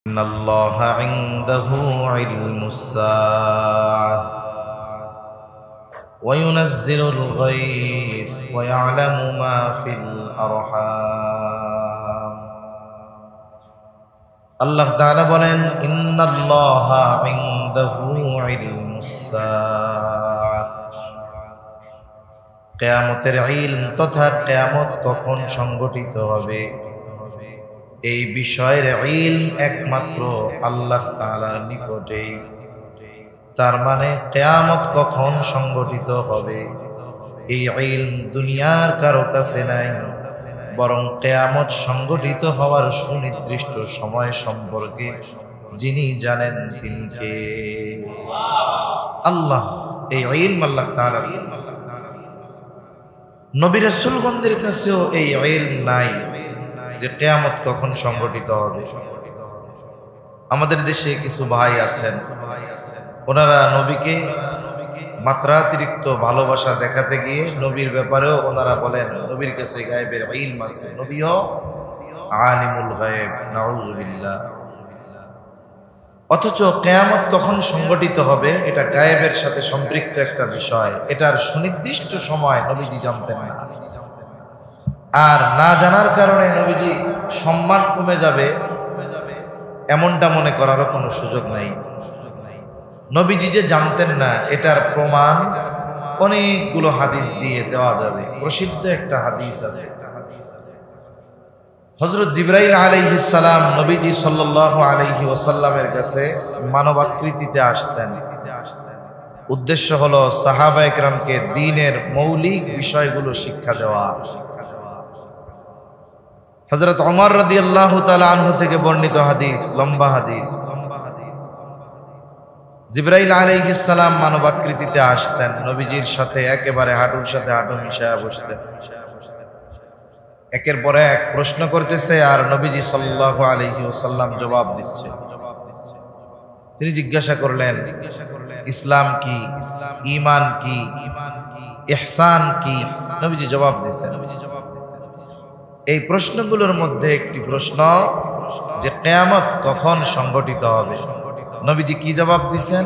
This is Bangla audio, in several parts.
إن الله عنده علم الساعة وينزل الغيث ويعلم ما في الأرحام الله تعالى বলেন إن الله عنده علم الساعة কিয়ামতের ইলম তথা কিয়ামত কখন সংঘটিত হবে এই বিষয়ের ইলম একমাত্র আল্লাহ তাআলার নিকটেই। তার মানে কিয়ামত কখন সংঘটিত হবে এই ইলম দুনিয়ার কারো কাছে নাই, বরং কিয়ামত সংঘটিত হওয়ার সুনির্দিষ্ট সময় সম্পর্কে যিনি জানেন তিনি কে? আল্লাহ। এই ইলম আল্লাহ তাআলার। নবী রাসূলগণদের কাছেও এই ইলম নাই যে কিয়ামত কখন সংঘটিত হবে। আমাদের দেশে কিছু ভাই আছেন, ওনারা নবীকে মাত্রাতিরিক্ত ভালোবাসা দেখাতে গিয়ে নবীর ব্যাপারেও ওনারা বলেন নবীর কাছে গায়েবের ইলম আছে, নবীও আলিমুল গায়েব। নাউযুবিল্লাহ। অথচ কিয়ামত কখন সংঘটিত হবে এটা গায়েবের সাথে সম্পৃক্ত একটা বিষয়, এটার সুনির্দিষ্ট সময় নবীজি জানতেন না। আর না জানার কারণে নবীজি সম্মান কমে যাবে এমনটা মনে করারও কোনো সুযোগ নাই। নবীজি যে জানতেন না এটার প্রমাণ অনেকগুলো হাদিস দিয়ে দেওয়া যাবে। প্রসিদ্ধ একটা হাদিস আছে, হযরত জিবরাইল আলাইহিস সালাম নবীজি সাল্লাল্লাহু আলাইহি ওয়াসাল্লামের কাছে মানবাকৃতিতে আসছেন। উদ্দেশ্য হলো সাহাবায়ে কেরামকে দ্বীনের মৌলিক বিষয়গুলো শিক্ষা দেওয়া। হযরত ওমর রাদিয়াল্লাহু তাআলা আনহু থেকে বর্ণিত হাদিস, লম্বা হাদিস। জিবরাইল আলাইহিস সালাম মানবাকৃতিতে আসছেন, নবীজির সাথে একেবারে হাঁটুর সাথে হাঁটু মিশায়া বসছেন। একের পর এক প্রশ্ন করতেছে আর নবীজি সাল্লাল্লাহু আলাইহি ওয়াসাল্লাম জবাব দিচ্ছে। তিনি জিজ্ঞাসা করলেন ইসলাম কি, ঈমান কি, ইহসান কি? নবীজি জবাব দিচ্ছেন। এই প্রশ্নগুলোর মধ্যে একটি প্রশ্ন যে কিয়ামত কখন সংঘটিত হবে। নবীজি কি জবাব দিচ্ছেন?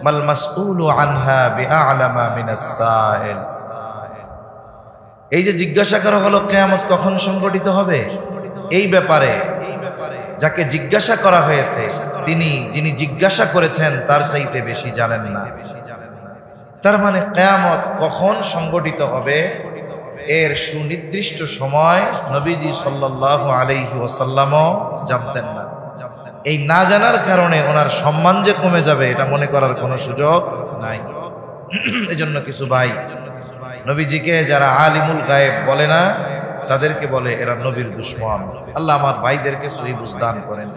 মাল মাসউলু আনহা বিআলামা মিনাস সাইল। এই যে জিজ্ঞাসা করা হলো কিয়ামত কখন সংঘটিত হবে, এই ব্যাপারে যাকে জিজ্ঞাসা করা হয়েছে যিনি জিজ্ঞাসা করেছেন তার চাইতে বেশি জানেন না। তার মানে কিয়ামত কখন সংঘটিত হবে এর সুনির্দিষ্ট সময় নবীজি সাল্লাল্লাহু আলাইহি ওয়াসাল্লামও জানতেন না। এই না জানার কারণে ওনার সম্মান যে কমে যাবে এটা মনে করার কোনো সুযোগ নাই। এজন্য কিছু ভাই নবীজিকে যারা আলিমুল গায়েব বলে না তাদেরকে বলে এরা নবীর দুশমন। আল্লাহ আমার ভাইদেরকে সহি বুঝ দান করেন।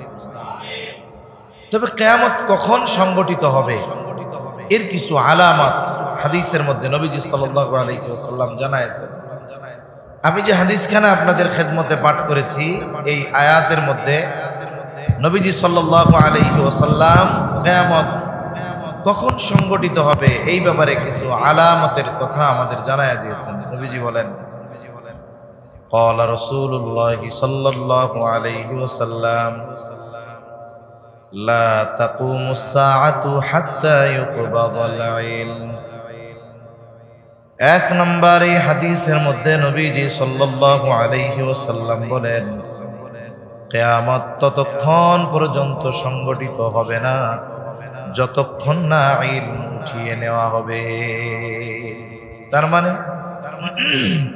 তবে কিয়ামত কখন সংঘটিত হবে এর কিছু আলামত হাদিসের মধ্যে নবীজি সাল্লাল্লাহু আলাইহি ওয়াসাল্লাম জানায়েছেন। আমি যে হাদিসখানা আপনাদের খেদমতে পাঠ করেছি এই আয়াতের মধ্যে নবীজি সাল্লাল্লাহু আলাইহি ওয়াসাল্লাম কিয়ামত কখন সংঘটিত হবে এই ব্যাপারে কিছু আলামতের কথা আমাদের জানায়া দিয়েছেন। নবীজি বলেন قال رسول الله صلى الله عليه وسلم لا تقوم الساعة حتى يقبض العلم। এক নম্বর এই হাদিসের মধ্যে নবীজি সাল্লাল্লাহু আলাইহি ওয়াসাল্লাম বলেন কিয়ামত ততক্ষণ পর্যন্ত সংঘটিত হবে না যতক্ষণ না ইলম উঠিয়ে নেওয়া হবে। তার মানে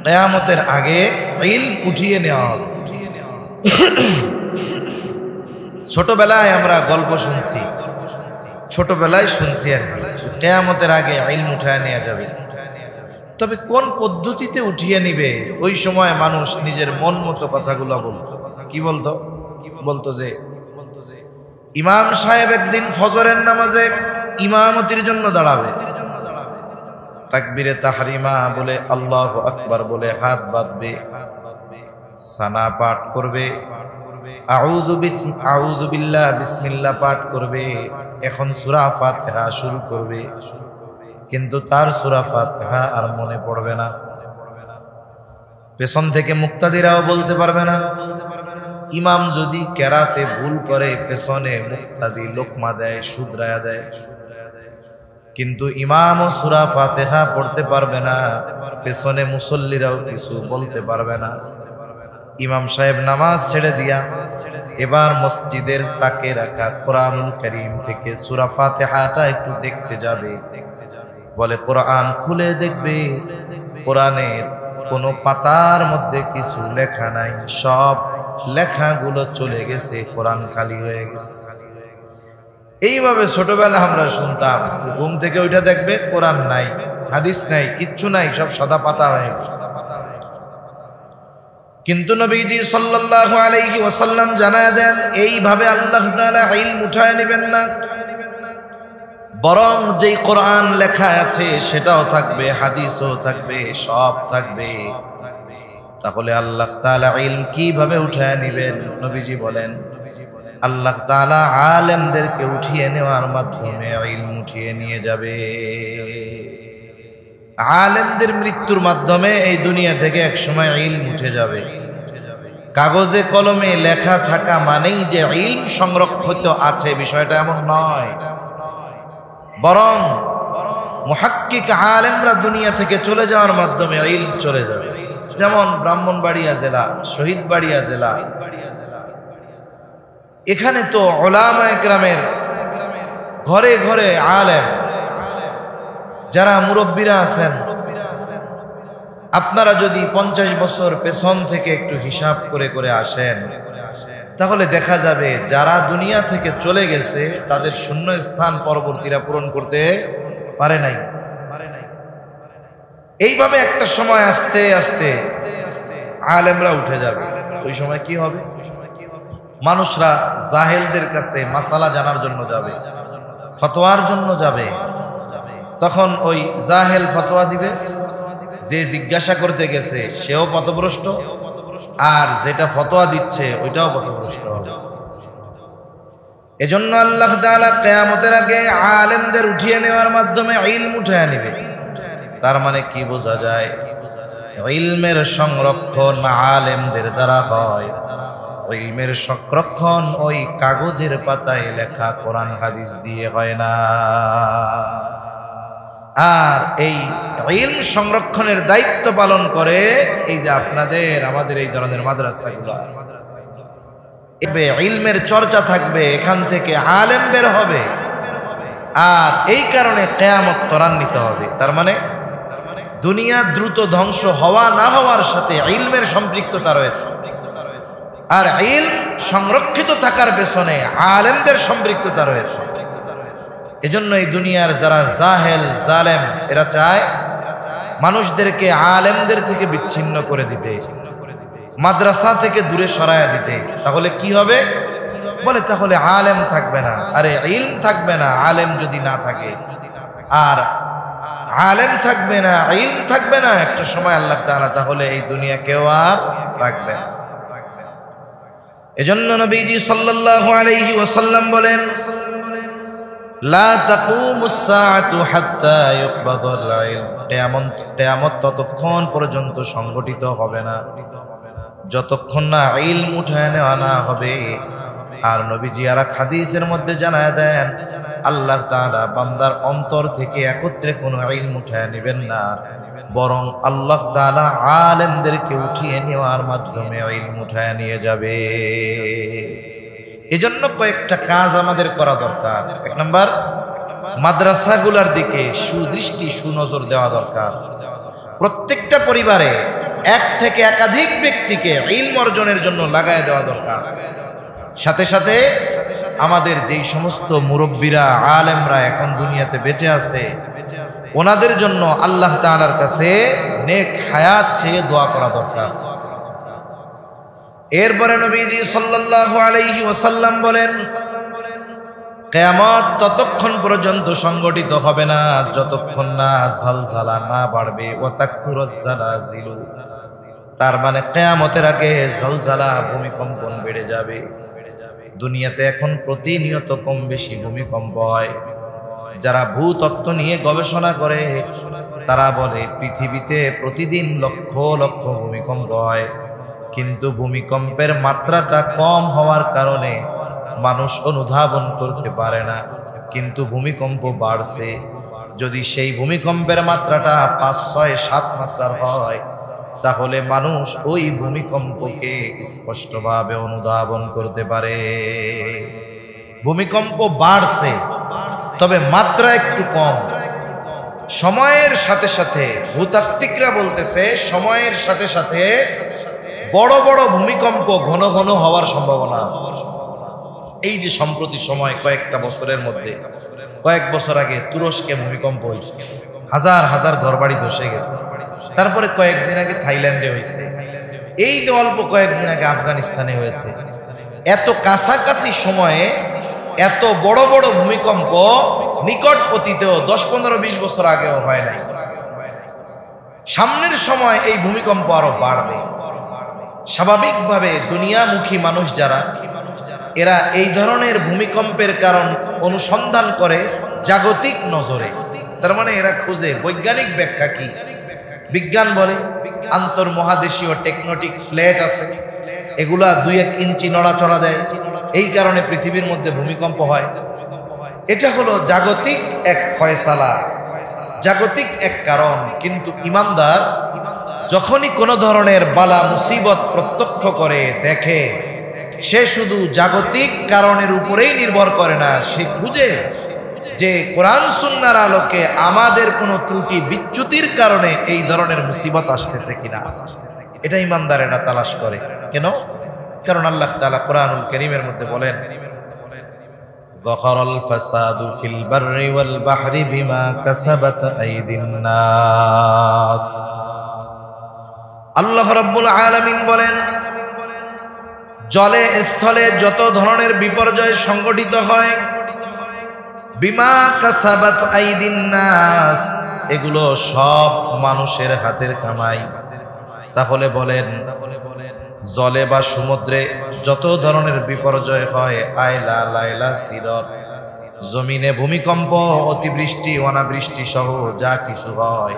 কিয়ামতের আগে ইলম উঠিয়ে নেওয়া হবে। ছোটবেলায় আমরা গল্প শুনছি, ছোটবেলায় শুনছি আর কিয়ামতের আগে ইলম উঠায় নেওয়া যাবে। তবে কোন পদ্ধতিতে উঠিয়ে নিবে? ওই সময় মানুষ নিজের মন মতো কথাগুলো বলতো। কি বলতো? বলতো যে ইমাম সাহেব একদিন ফজরের নামাজে ইমামতির জন্য দাঁড়াবে, তাকবীরে তাহরিমা বলে আল্লাহু আকবার বলে হাত বাঁধবে, সানা পাঠ করবে, আউযু বিল্লাহ বিসমিল্লাহ পাঠ করবে। এখন সূরা ফাতিহা শুরু করবে, কিন্তু তার সূরা ফাতিহা আর মনে পড়বে না। পেছন থেকে মুক্তাদিরাও বলতে পারবে না, ইমাম যদি কেরাতে ভুল করে পেছনে মুক্তাদি লোকমা দেয়, শুধরায়া দেয়, কিন্তু ইমামও সূরা ফাতিহা পড়তে পারবে না, পেছনে মুসল্লিরাও কিছু বলতে পারবে না। ইমাম সাহেব নামাজ ছেড়ে দিয়া এবার মসজিদের তাকে রাখা কোরআনুল কারীম থেকে সূরা ফাতিহাটা একটু দেখতে যাবে। বলে কোরআন খুলে দেখবে, কোরআনের কোনো পাতার মধ্যে কিছু লেখা নাই, সব লেখাগুলো চলে গেছে, কোরআন খালি হয়ে গেছে। এইভাবে ছোটবেলা আমরা শুনতাম, ঘুম থেকে ওইটা দেখবে কোরআন নাই, হাদিস নাই, কিচ্ছু নাই, সব সাদা পাতা হয়ে গেছে। কিন্তু নবীজি সাল্লাল্লাহু আলাইহি ওয়াসাল্লাম জানায় দেন, এইভাবে আল্লাহ তাআলা ইলম উঠায় নেবেন না, বরং যেই কোরআন লেখা আছে সেটাও থাকবে, হাদিসও থাকবে, সব থাকবে। তাহলে আল্লাহ তাআলা ইলম কিভাবে উঠায় নেবেন? নবীজি বলেন, আল্লাহ তাআলা আলেমদেরকে উঠিয়ে নেওয়ার মাধ্যমে ইলম উঠিয়ে নিয়ে যাবে। আলেমদের মৃত্যুর মাধ্যমে এই দুনিয়া থেকে একসময় ইলম উঠে যাবে। কাগজে কলমে লেখা থাকা মানেই যে ইলম সংরক্ষিত আছে, বিষয়টা এমন নয়, বরং মুহাক্কিক আলেমরা দুনিয়া থেকে চলে যাওয়ার মাধ্যমে ইলম চলে যাবে। যেমন ব্রাহ্মণবাড়িয়া জেলা, শহীদবাড়িয়া জেলা, এখানে তো উলামায়ে কেরামের ঘরে ঘরে আলেম, যারা মুরব্বীরা আছেন, আপনারা যদি 50 বছর পেছন থেকে একটু হিসাব করে করে আসেন, তাহলে দেখা যাবে যারা দুনিয়া থেকে চলে গেছে তাদের শূন্য স্থান পরবর্তীরা পূরণ করতে পারে নাই। এইভাবে একটা সময় আস্তে আস্তে আলেমরা উঠে যাবে। ওই সময় কি হবে? মানুষরা জাহেলদের কাছে মাসালা জানার জন্য যাবে, ফতোয়ার জন্য যাবে। তখন ওই জাহেল ফতোয়া দিবে, যে জিজ্ঞাসা করতে গেছে সেও পথভ্রষ্ট, আর যেটা ফতোয়া দিচ্ছে ওইটাও পথভ্রষ্ট হবে। এজন্য আল্লাহ তাআলা কিয়ামতের আগে আলেমদের উঠিয়ে নেওয়ার মাধ্যমে ইলম উঠায় নেবে। তার মানে কি বোঝা যায়? ইলমের সংরক্ষণ আলেমদের দ্বারা হয়। ইলমের সংরক্ষণ ওই কাগজের পাতায় লেখা কোরআন হাদিস দিয়ে হয় না। আর এই ইলম সংরক্ষণের দায়িত্ব পালন করে এই যে আপনাদের আমাদের এই ধরনের মাদ্রাসাগুলো, ইলমের চর্চা থাকবে, এখান থেকে আলেম বের হবে। আর এই কারণে কিয়ামত ত্বরান্বিত হবে। তার মানে দুনিয়া দ্রুত ধ্বংস হওয়া না হওয়ার সাথে ইলমের সম্পৃক্ততা রয়েছে, আর ইলম সংরক্ষিত থাকার পেছনে আলেমদের সম্পৃক্ততা রয়েছে। এজন্য এই দুনিয়ার যারা জাহেল জালেম, এরা চায় মানুষদেরকে আলেমদের থেকে বিচ্ছিন্ন করে দিতে, মাদ্রাসা থেকে দূরে সরায়া দিতে। তাহলে কি হবে? বলে তাহলে আলেম থাকবে না। আরে ইলম থাকবে না আলেম যদি না থাকে, আর আলেম থাকবে না, ইলম থাকবে না, একটা সময় আল্লাহ তাআলা তাহলে এই দুনিয়া কেউ আর রাখবে না। এজন্য নবীজি সাল্লাল্লাহু আলাইহি ওয়াসাল্লাম বলেন, লা তাকুমুস সাআতু হাত্তা ইউকবাদাল ইলম, কিয়ামত ততক্ষণ পর্যন্ত সংগঠিত হবে না যতক্ষণ না ইলম উঠায় নেওয়া না হবে। আর নবীজি আর হাদিসের মধ্যে জানায় দেন, আল্লাহ তাআলা বান্দার অন্তর থেকে একত্রে কোনো ইলম উঠায় নেবেন না, বরং আল্লাহ তাআলা আলেমদেরকে উঠিয়ে নেওয়ার মাধ্যমে ইলম উঠায় নিয়ে যাবে। এজন্য কয়েকটা কাজ আমাদের করা দরকার। এক নাম্বার, মাদ্রাসাগুলোর দিকে সুদৃষ্টি সুনজর দেওয়া দরকার। প্রত্যেকটা পরিবারে এক থেকে একাধিক ব্যক্তিকে ইলম অর্জনের জন্য লাগায় দেওয়া দরকার। সাথে সাথে আমাদের যেই সমস্ত মুরব্বীরা আলেমরা এখন দুনিয়াতে বেঁচে আছে, ওনাদের জন্য আল্লাহ তাআলার কাছে নেক হায়াত চেয়ে দোয়া করা দরকার। এরপরে নবীজি সাল্লাল্লাহু আলাইহি ওয়াসাল্লাম বলেন, কিয়ামত ততক্ষণ পর্যন্ত সংগঠিত হবে না যতক্ষণ না জালজালা না বাড়বে, ওয়া তাকসুরুজ জালাজিলু। তার মানে কিয়ামতের আগে জালজালা, ভূমিকম্পন বেড়ে যাবে। দুনিয়াতে এখন প্রতিনিয়ত কম বেশি ভূমিকম্প হয়। যারা ভূতত্ত্ব নিয়ে গবেষণা করে তারা বলে পৃথিবীতে প্রতিদিন লক্ষ লক্ষ ভূমিকম্প হয়, কিন্তু ভূমিকম্পের মাত্রাটা কম হওয়ার কারণে মানুষ অনুধাবন করতে পারে না। কিন্তু ভূমিকম্প বাড়ছে। যদি সেই ভূমিকম্পের মাত্রাটা 5, 6, 7 মাত্রার হয়, তাহলে মানুষ ওই ভূমিকম্পকে স্পষ্টভাবে অনুধাবন করতে পারে। ভূমিকম্প বাড়ছে, তবে মাত্রা একটু কম। সময়ের সাথে সাথে ভূতাত্ত্বিকরা বলতেছে, সময়ের সাথে সাথে বড় বড় ভূমিকম্প ঘন ঘন হওয়ার সম্ভাবনা আছে। এই যে সম্প্রতি সময় কয়েকটা বছরের মধ্যে, কয়েক বছর আগে তুরস্কে ভূমিকম্প হয়েছে, হাজার হাজার ঘরবাড়ি ধসে গেছে। তারপরে কয়েকদিন আগে থাইল্যান্ডে হয়েছে। এই যে অল্প কয়েকদিন আগে আফগানিস্তানে হয়েছে। এত কাছাকাছি সময়ে এত বড় বড় ভূমিকম্প নিকট অতীতেও 10, 15, 20 বছর আগেও হয় নাই। সামনের সময় এই ভূমিকম্প আরো বাড়বে। স্বাভাবিকভাবে দুনিয়ামুখী মানুষ যারা, এরা এই ধরনের ভূমিকম্পের কারণ অনুসন্ধান করে জাগতিক নজরে। তার মানে এরা খুঁজে বৈজ্ঞানিক ব্যাখ্যা কি। বিজ্ঞান বলে আন্তর্মহাদেশীয় টেকটনিক প্লেট আছে, এগুলা 2-1 ইঞ্চি নড়াচড়া দেয়, এই কারণে পৃথিবীর মধ্যে ভূমিকম্প হয়। এটা হলো জাগতিক এক ফয়সালা, জাগতিক এক কারণ। কিন্তু ইমানদার যখনই কোনো ধরনের বালা মুসিবত প্রত্যক্ষ করে দেখে, সে শুধু জাগতিক কারণের উপরেই নির্ভর করে না, সে খুঁজে যে কোরআন সুন্নাহর আলোকে আমাদের কোনো ত্রুটি বিচ্যুতির কারণে এই ধরনের মুসিবত আসতেছে কিনা। এটা ইমানদারেরা তালাশ করে। কেন? কারণ আল্লাহ তাআলা কোরআনুল কারীমের মধ্যে বলেন, যাহারাল ফাসাদু ফিল বাররি ওয়াল বাহরি বিমা কাসাবাত আইদিন নাস। আল্লাহ রাব্বুল আলামিন বলেন, জলে স্থলে যত ধরনের বিপর্যয় সংঘটিত হয়, বিমা কাসাবাত আইদিন নাস, এগুলো সব মানুষের হাতের কামাই। তাহলে বলেন, জলে বা সমুদ্রে যত ধরনের বিপর্যয় হয়, আয়লা লাইলা সিরত, জমিনে ভূমিকম্প, অতিবৃষ্টি, অনাবৃষ্টি সহ যা কিছু হয়,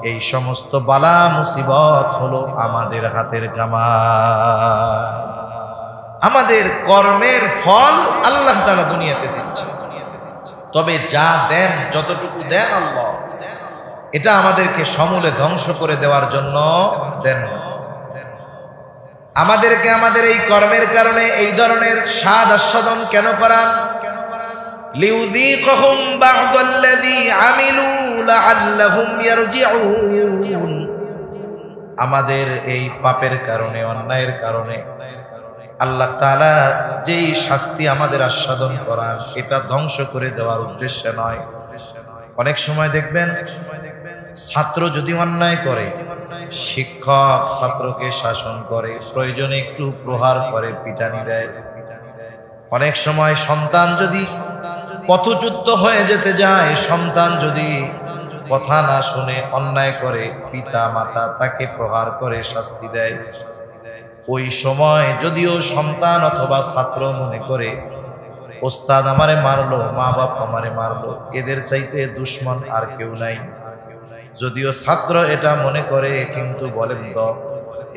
এই সমস্ত বালা মুসিবত হলো আমাদের হাতের কামাই। আমাদের কর্মের ফল আল্লাহ তাআলা দুনিয়াতে দিচ্ছে। তবে যা দেন, যতটুকু দেন আল্লাহ, এটা আমাদেরকে সমূলে ধ্বংস করে দেওয়ার জন্য দেন না। আমাদেরকে আমাদের এই কর্মের কারণে এই ধরনের স্বাদ আস্বাদন কেন করান? লিউযীকাহুম বা'দাল্লাযী আমিলু লাআল্লাহুম ইয়ারজিউন। আমাদের এই পাপের কারণে, অন্যায়ের কারণে আল্লাহ তাআলা যেই শাস্তি আমাদের আস্বাদন করান, এটা ধ্বংস করে দেওয়ার উদ্দেশ্যে নয়। অনেক সময় দেখবেন, ছাত্র যদি অন্যায় করে, শিক্ষক ছাত্রকে শাসন করে, প্রয়োজনে একটু প্রহার করে, পিটানি দেয়। অনেক সময় সন্তান যদি পথচ্যুত হয়ে যেতে যায়, সন্তান যদি কথা না শুনে অন্যায় করে, পিতা মাতা তাকে প্রহার করে শাস্তি দেয়। ওই সময় যদিও সন্তান অথবা ছাত্র মনে করে, ওস্তাদ আমারে মারলো, মা বাপ আমারে মারলো, এদের চাইতে দুশ্মন আর কেউ নাই। যদিও ছাত্র এটা মনে করে, কিন্তু বলেন তো,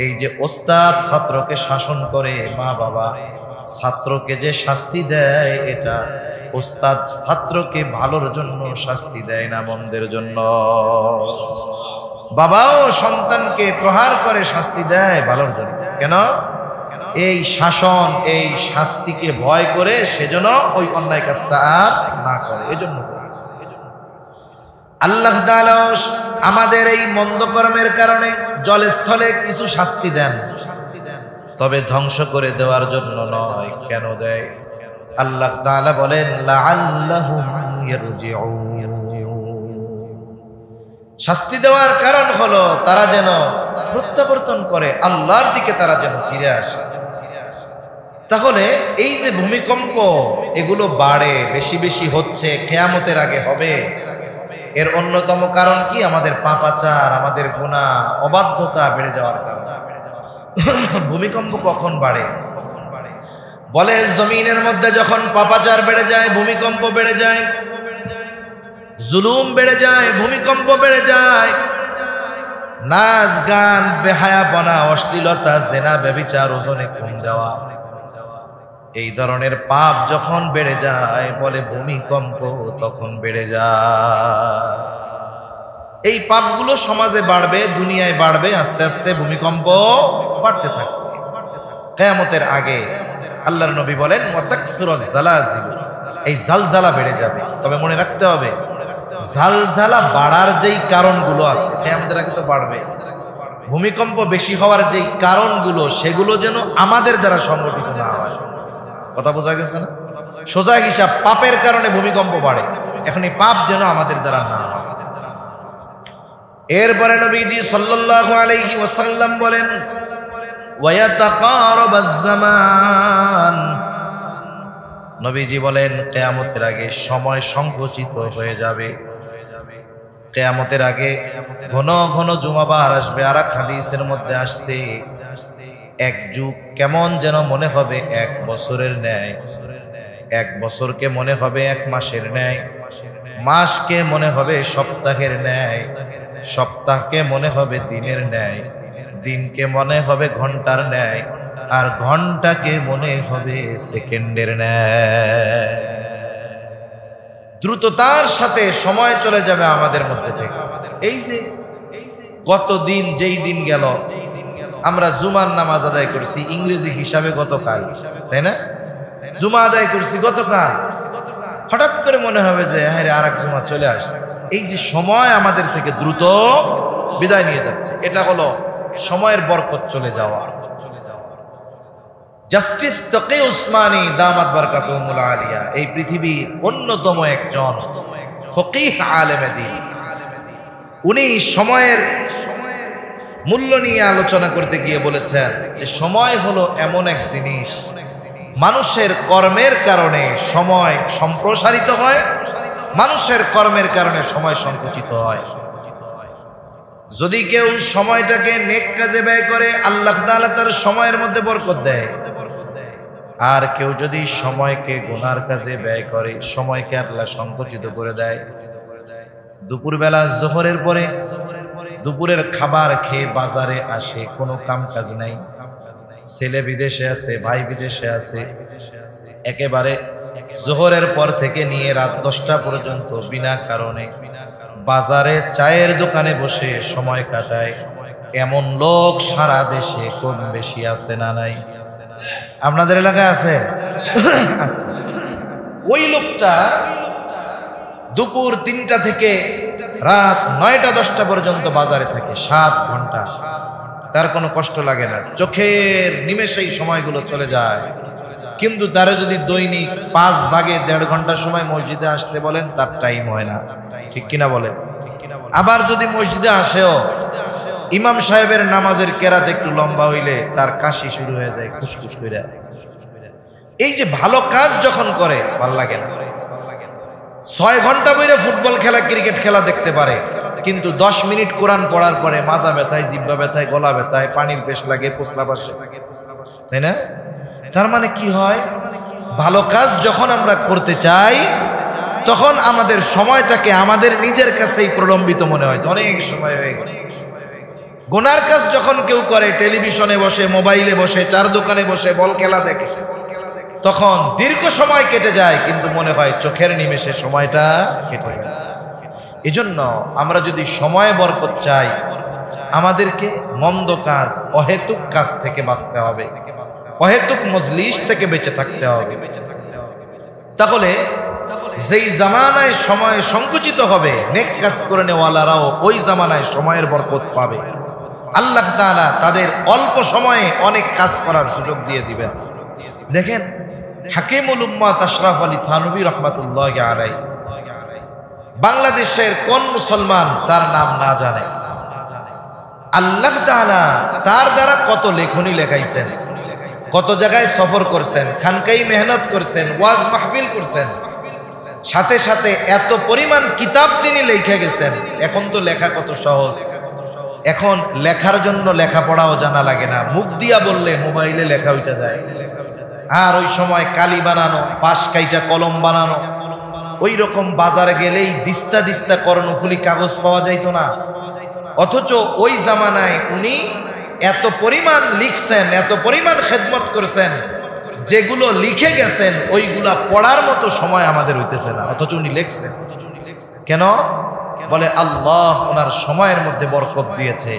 এই যে ওস্তাদ ছাত্রকে শাসন করে, মা বাবা ছাত্রকে যে শাস্তি দেয়, এটা ওস্তাদ ছাত্রকে ভালোর জন্য শাস্তি দেয় না, মন্দের জন্য। বাবাও সন্তানকে প্রহার করে শাস্তি দেয় ভালোর জন্য। কেন? এই শাসন, এই শাস্তিকে ভয় করে, সেজন্য ওই অন্যায় কাজটা আর না করে। এজন্য আল্লাহ তাআলা আমাদের এই মন্দ কর্মের কারণে জলস্থলে কিছু শাস্তি দেন, তবে ধ্বংস করে দেওয়ার জন্য নয়। কেন দেয়? আল্লাহ তাআলা বলেন, লাআল্লাহুম ইয়ারজিউন। শাস্তি দেওয়ার কারণ হলো তারা যেন প্রত্যাবর্তন করে, আল্লাহর দিকে তারা যেন ফিরে আসে। তাহলে এই যে ভূমিকম্প, এগুলো বাড়ে, বেশি বেশি হচ্ছে, কিয়ামতের আগে হবে, এর অন্যতম কারণ কি? আমাদের পাপাচার, আমাদের গুনাহ, অবাধ্যতা বেড়ে যাওয়ার কারণ। ভূমিকম্প কখন বাড়ে? বলে, জমিনের মধ্যে যখন পাপাচার বেড়ে যায়, ভূমিকম্প বেড়ে যায়, জুলুম বেড়ে যায়, ভূমিকম্প বেড়ে যায়। নাচ গান, বেহায়াপনা, অশ্লীলতা, জেনা, ব্যভিচার, ওজনে কম দেওয়া, এই ধরনের পাপ যখন বেড়ে যায়, বলে ভূমিকম্প তখন বেড়ে যায়। এই পাপগুলো সমাজে বাড়বে, দুনিয়ায় বাড়বে, আস্তে আস্তে ভূমিকম্প বাড়তে থাকবে। কিয়ামতের আগে আল্লাহর নবী বলেন ওয়াতাকসুরুজ জালাজিল, এই জালজালা বেড়ে যাবে। তবে মনে রাখতে হবে, জালজালা বাড়ার যেই কারণগুলো আছে, কিয়ামতের আগে তো বাড়বে, ভূমিকম্প বেশি হওয়ার যেই কারণগুলো, সেগুলো যেন আমাদের দ্বারা সংগঠিত না হয়। কথা বোঝা গেছে না? সোজা হিসাব, পাপের কারণে ভূমিকম্প বাড়ে, এখন এই পাপ যেন আমাদের দ্বারা না হয়। এরপরে নবীজি সাল্লাল্লাহু আলাইহি ওয়াসাল্লাম বলেন ওয়ায়াতাকারাবাজ জামান, নবীজি বলেন কিয়ামতের আগে সময় সংকুচিত হয়ে যাবে। কিয়ামতের আগে ঘন ঘন জুমাবার আসবে। আর এক হাদিসের মধ্যে আসছে, এক যুগ কেমন যেন মনে হবে 1 বছরের ন্যায়, 1 বছরকে মনে হবে 1 মাসের ন্যায়, মাসকে মনে হবে সপ্তাহের ন্যায়, সপ্তাহকে মনে হবে দিনের ন্যায়, দিনকে মনে হবে ঘন্টার ন্যায়, আর ঘন্টাকে মনে হবে সেকেন্ডের ন্যায়। দ্রুততার সাথে সময় চলে যাবে আমাদের মধ্যে থেকে। এই যে গত দিন, যেই দিন গেল, আমরা জুমার নামাজ আদায় করছি ইংরেজি হিসাবে গতকাল, তাই না? জুমা আদায় করছি গতকাল, হঠাৎ করে মনে হবে যে হ্যাঁ আর এক জুমা চলে আসছে। এই যে সময় আমাদের থেকে দ্রুত বিদায় নিয়ে যাচ্ছে, এটা হলো সময়ের বরকত চলে যাওয়া। জাস্টিস তকি উসমানী দামাত বারকাতুহুল আলিয়া এই পৃথিবীর অন্যতম একজন ফকিহ আলেমে দ্বীন, উনি সময়ের মূল্য নিয়ে আলোচনা করতে গিয়ে বলেছেন যে সময় হলো এমন এক জিনিস, মানুষের কর্মের কারণে সময় সম্প্রসারিত হয়, মানুষের কর্মের কারণে সময় সংকুচিত হয়। যদি কেউ সময়টাকে নেক কাজে ব্যয় করে, আল্লাহ তাআলা তার সময়ের মধ্যে বরকত দেয়। আর কেউ যদি সময়কে গুনার কাজে ব্যয় করে, সময়কে আল্লাহ সংকুচিত করে দেয়। দুপুরবেলা জোহরের পরে দুপুরের খাবার খেয়ে বাজারে আসে, কোনো কাম কাজ নাই, ছেলে বিদেশে আছে, ভাই বিদেশে আছে, একেবারে জোহরের পর থেকে নিয়ে রাত 10টা পর্যন্ত বিনা কারণে বাজারে চায়ের দোকানে বসে সময় কাটায়। এমন লোক সারা দেশে কম বেশি আছে না নাই? আপনাদের এলাকায় আছে? ওই লোকটা দুপুর 3টা থেকে রাত 9টা 10টা পর্যন্ত বাজারে থাকে, 7 ঘন্টা, তার কোনো কষ্ট লাগে না, চোখের নিমেষেই সময়গুলো চলে যায়। কিন্তু তারা যদি দৈনিক 5 ভাগে 1.5 ঘন্টা সময় মসজিদে আসতে বলেন, তার টাইম হয় না, ঠিক কিনা বলেন? আবার যদি মসজিদে আসেও, ইমাম সাহেবের নামাজের কেরাত একটু লম্বা হইলে তার কাশি শুরু হয়ে যায়, খুশখুশ করে। এই যে ভালো কাজ যখন করে ভালো লাগে না। 6 ঘন্টা বইরে ফুটবল খেলা, ক্রিকেট খেলা দেখতে পারে, কিন্তু 10 মিনিট কোরআন পড়ার পরে মাজা ব্যথায়, জিহ্বা ব্যথায়, গলা ব্যথায়, পানির পেশ লাগে, পোস্লা পাশে, তাই না? তার মানে কি হয়, ভালো কাজ যখন আমরা করতে চাই, তখন আমাদের সময়টাকে আমাদের নিজের কাছেই প্রলম্বিত মনে হয়, অনেক সময় হয়ে গেছে। গুনার কাজ যখন কেউ করে, টেলিভিশনে বসে, মোবাইলে বসে, চার দোকানে বসে বল খেলা দেখে, তখন দীর্ঘ সময় কেটে যায়, কিন্তু মনে হয় চোখের নিমেষে সময়টা কেটে গেল। এজন্য আমরা যদি সময় বরকত চাই, আমাদেরকে মন্দ কাজ, অহেতুক কাজ থেকে বাঁচতে হবে, অহেতুক মজলিস থেকে বেঁচে থাকতে হবে। তাহলে যেই জামানায় সময় সংকুচিত হবে, নেক কাজ করে নেওয়ালারাও ওই জামানায় সময়ের বরকত পাবে। আল্লাহ তাআলা তাদের অল্প সময়ে অনেক কাজ করার সুযোগ দিয়ে দিবেন। দেখেন, হাকিমুল উম্মাত আশরাফ আলী থানভী রহমাতুল্লাহি আলাইহি বাংলাদেশের কোন মুসলমান তার নাম না জানে? আল্লাহ তাআলা তার দ্বারা কত লেখনী লেখাইছেন, কত জায়গায় সফর করছেন, খানকাই মেহনত করছেন, ওয়াজ মাহফিল করছেন, সাথে সাথে এত পরিমাণ কিতাব তিনি লিখে গেছেন। এখন তো লেখা কত সহজ, এখন লেখার জন্য লেখাপড়াও জানা লাগে না, মুখ দিয়া বললে মোবাইলে লেখা উঠে যায়। আর ওই সময় কালি বানানো, পাশ কাইটা কলম বানানো, ওই রকম বাজারে গেলেই দিস্তা দিস্তা কর্ণফুলি কাগজ পাওয়া যাইতো না। অথচ ওই জামানায় উনি এত পরিমাণ লিখছেন, এত পরিমাণ খেদমত করছেন, যেগুলো লিখে গেছেন ওইগুলা পড়ার মতো সময় আমাদের হইতেছে না, অথচ উনি লিখছেন। কেন? বলে আল্লাহ ওনার সময়ের মধ্যে বরকত দিয়েছে,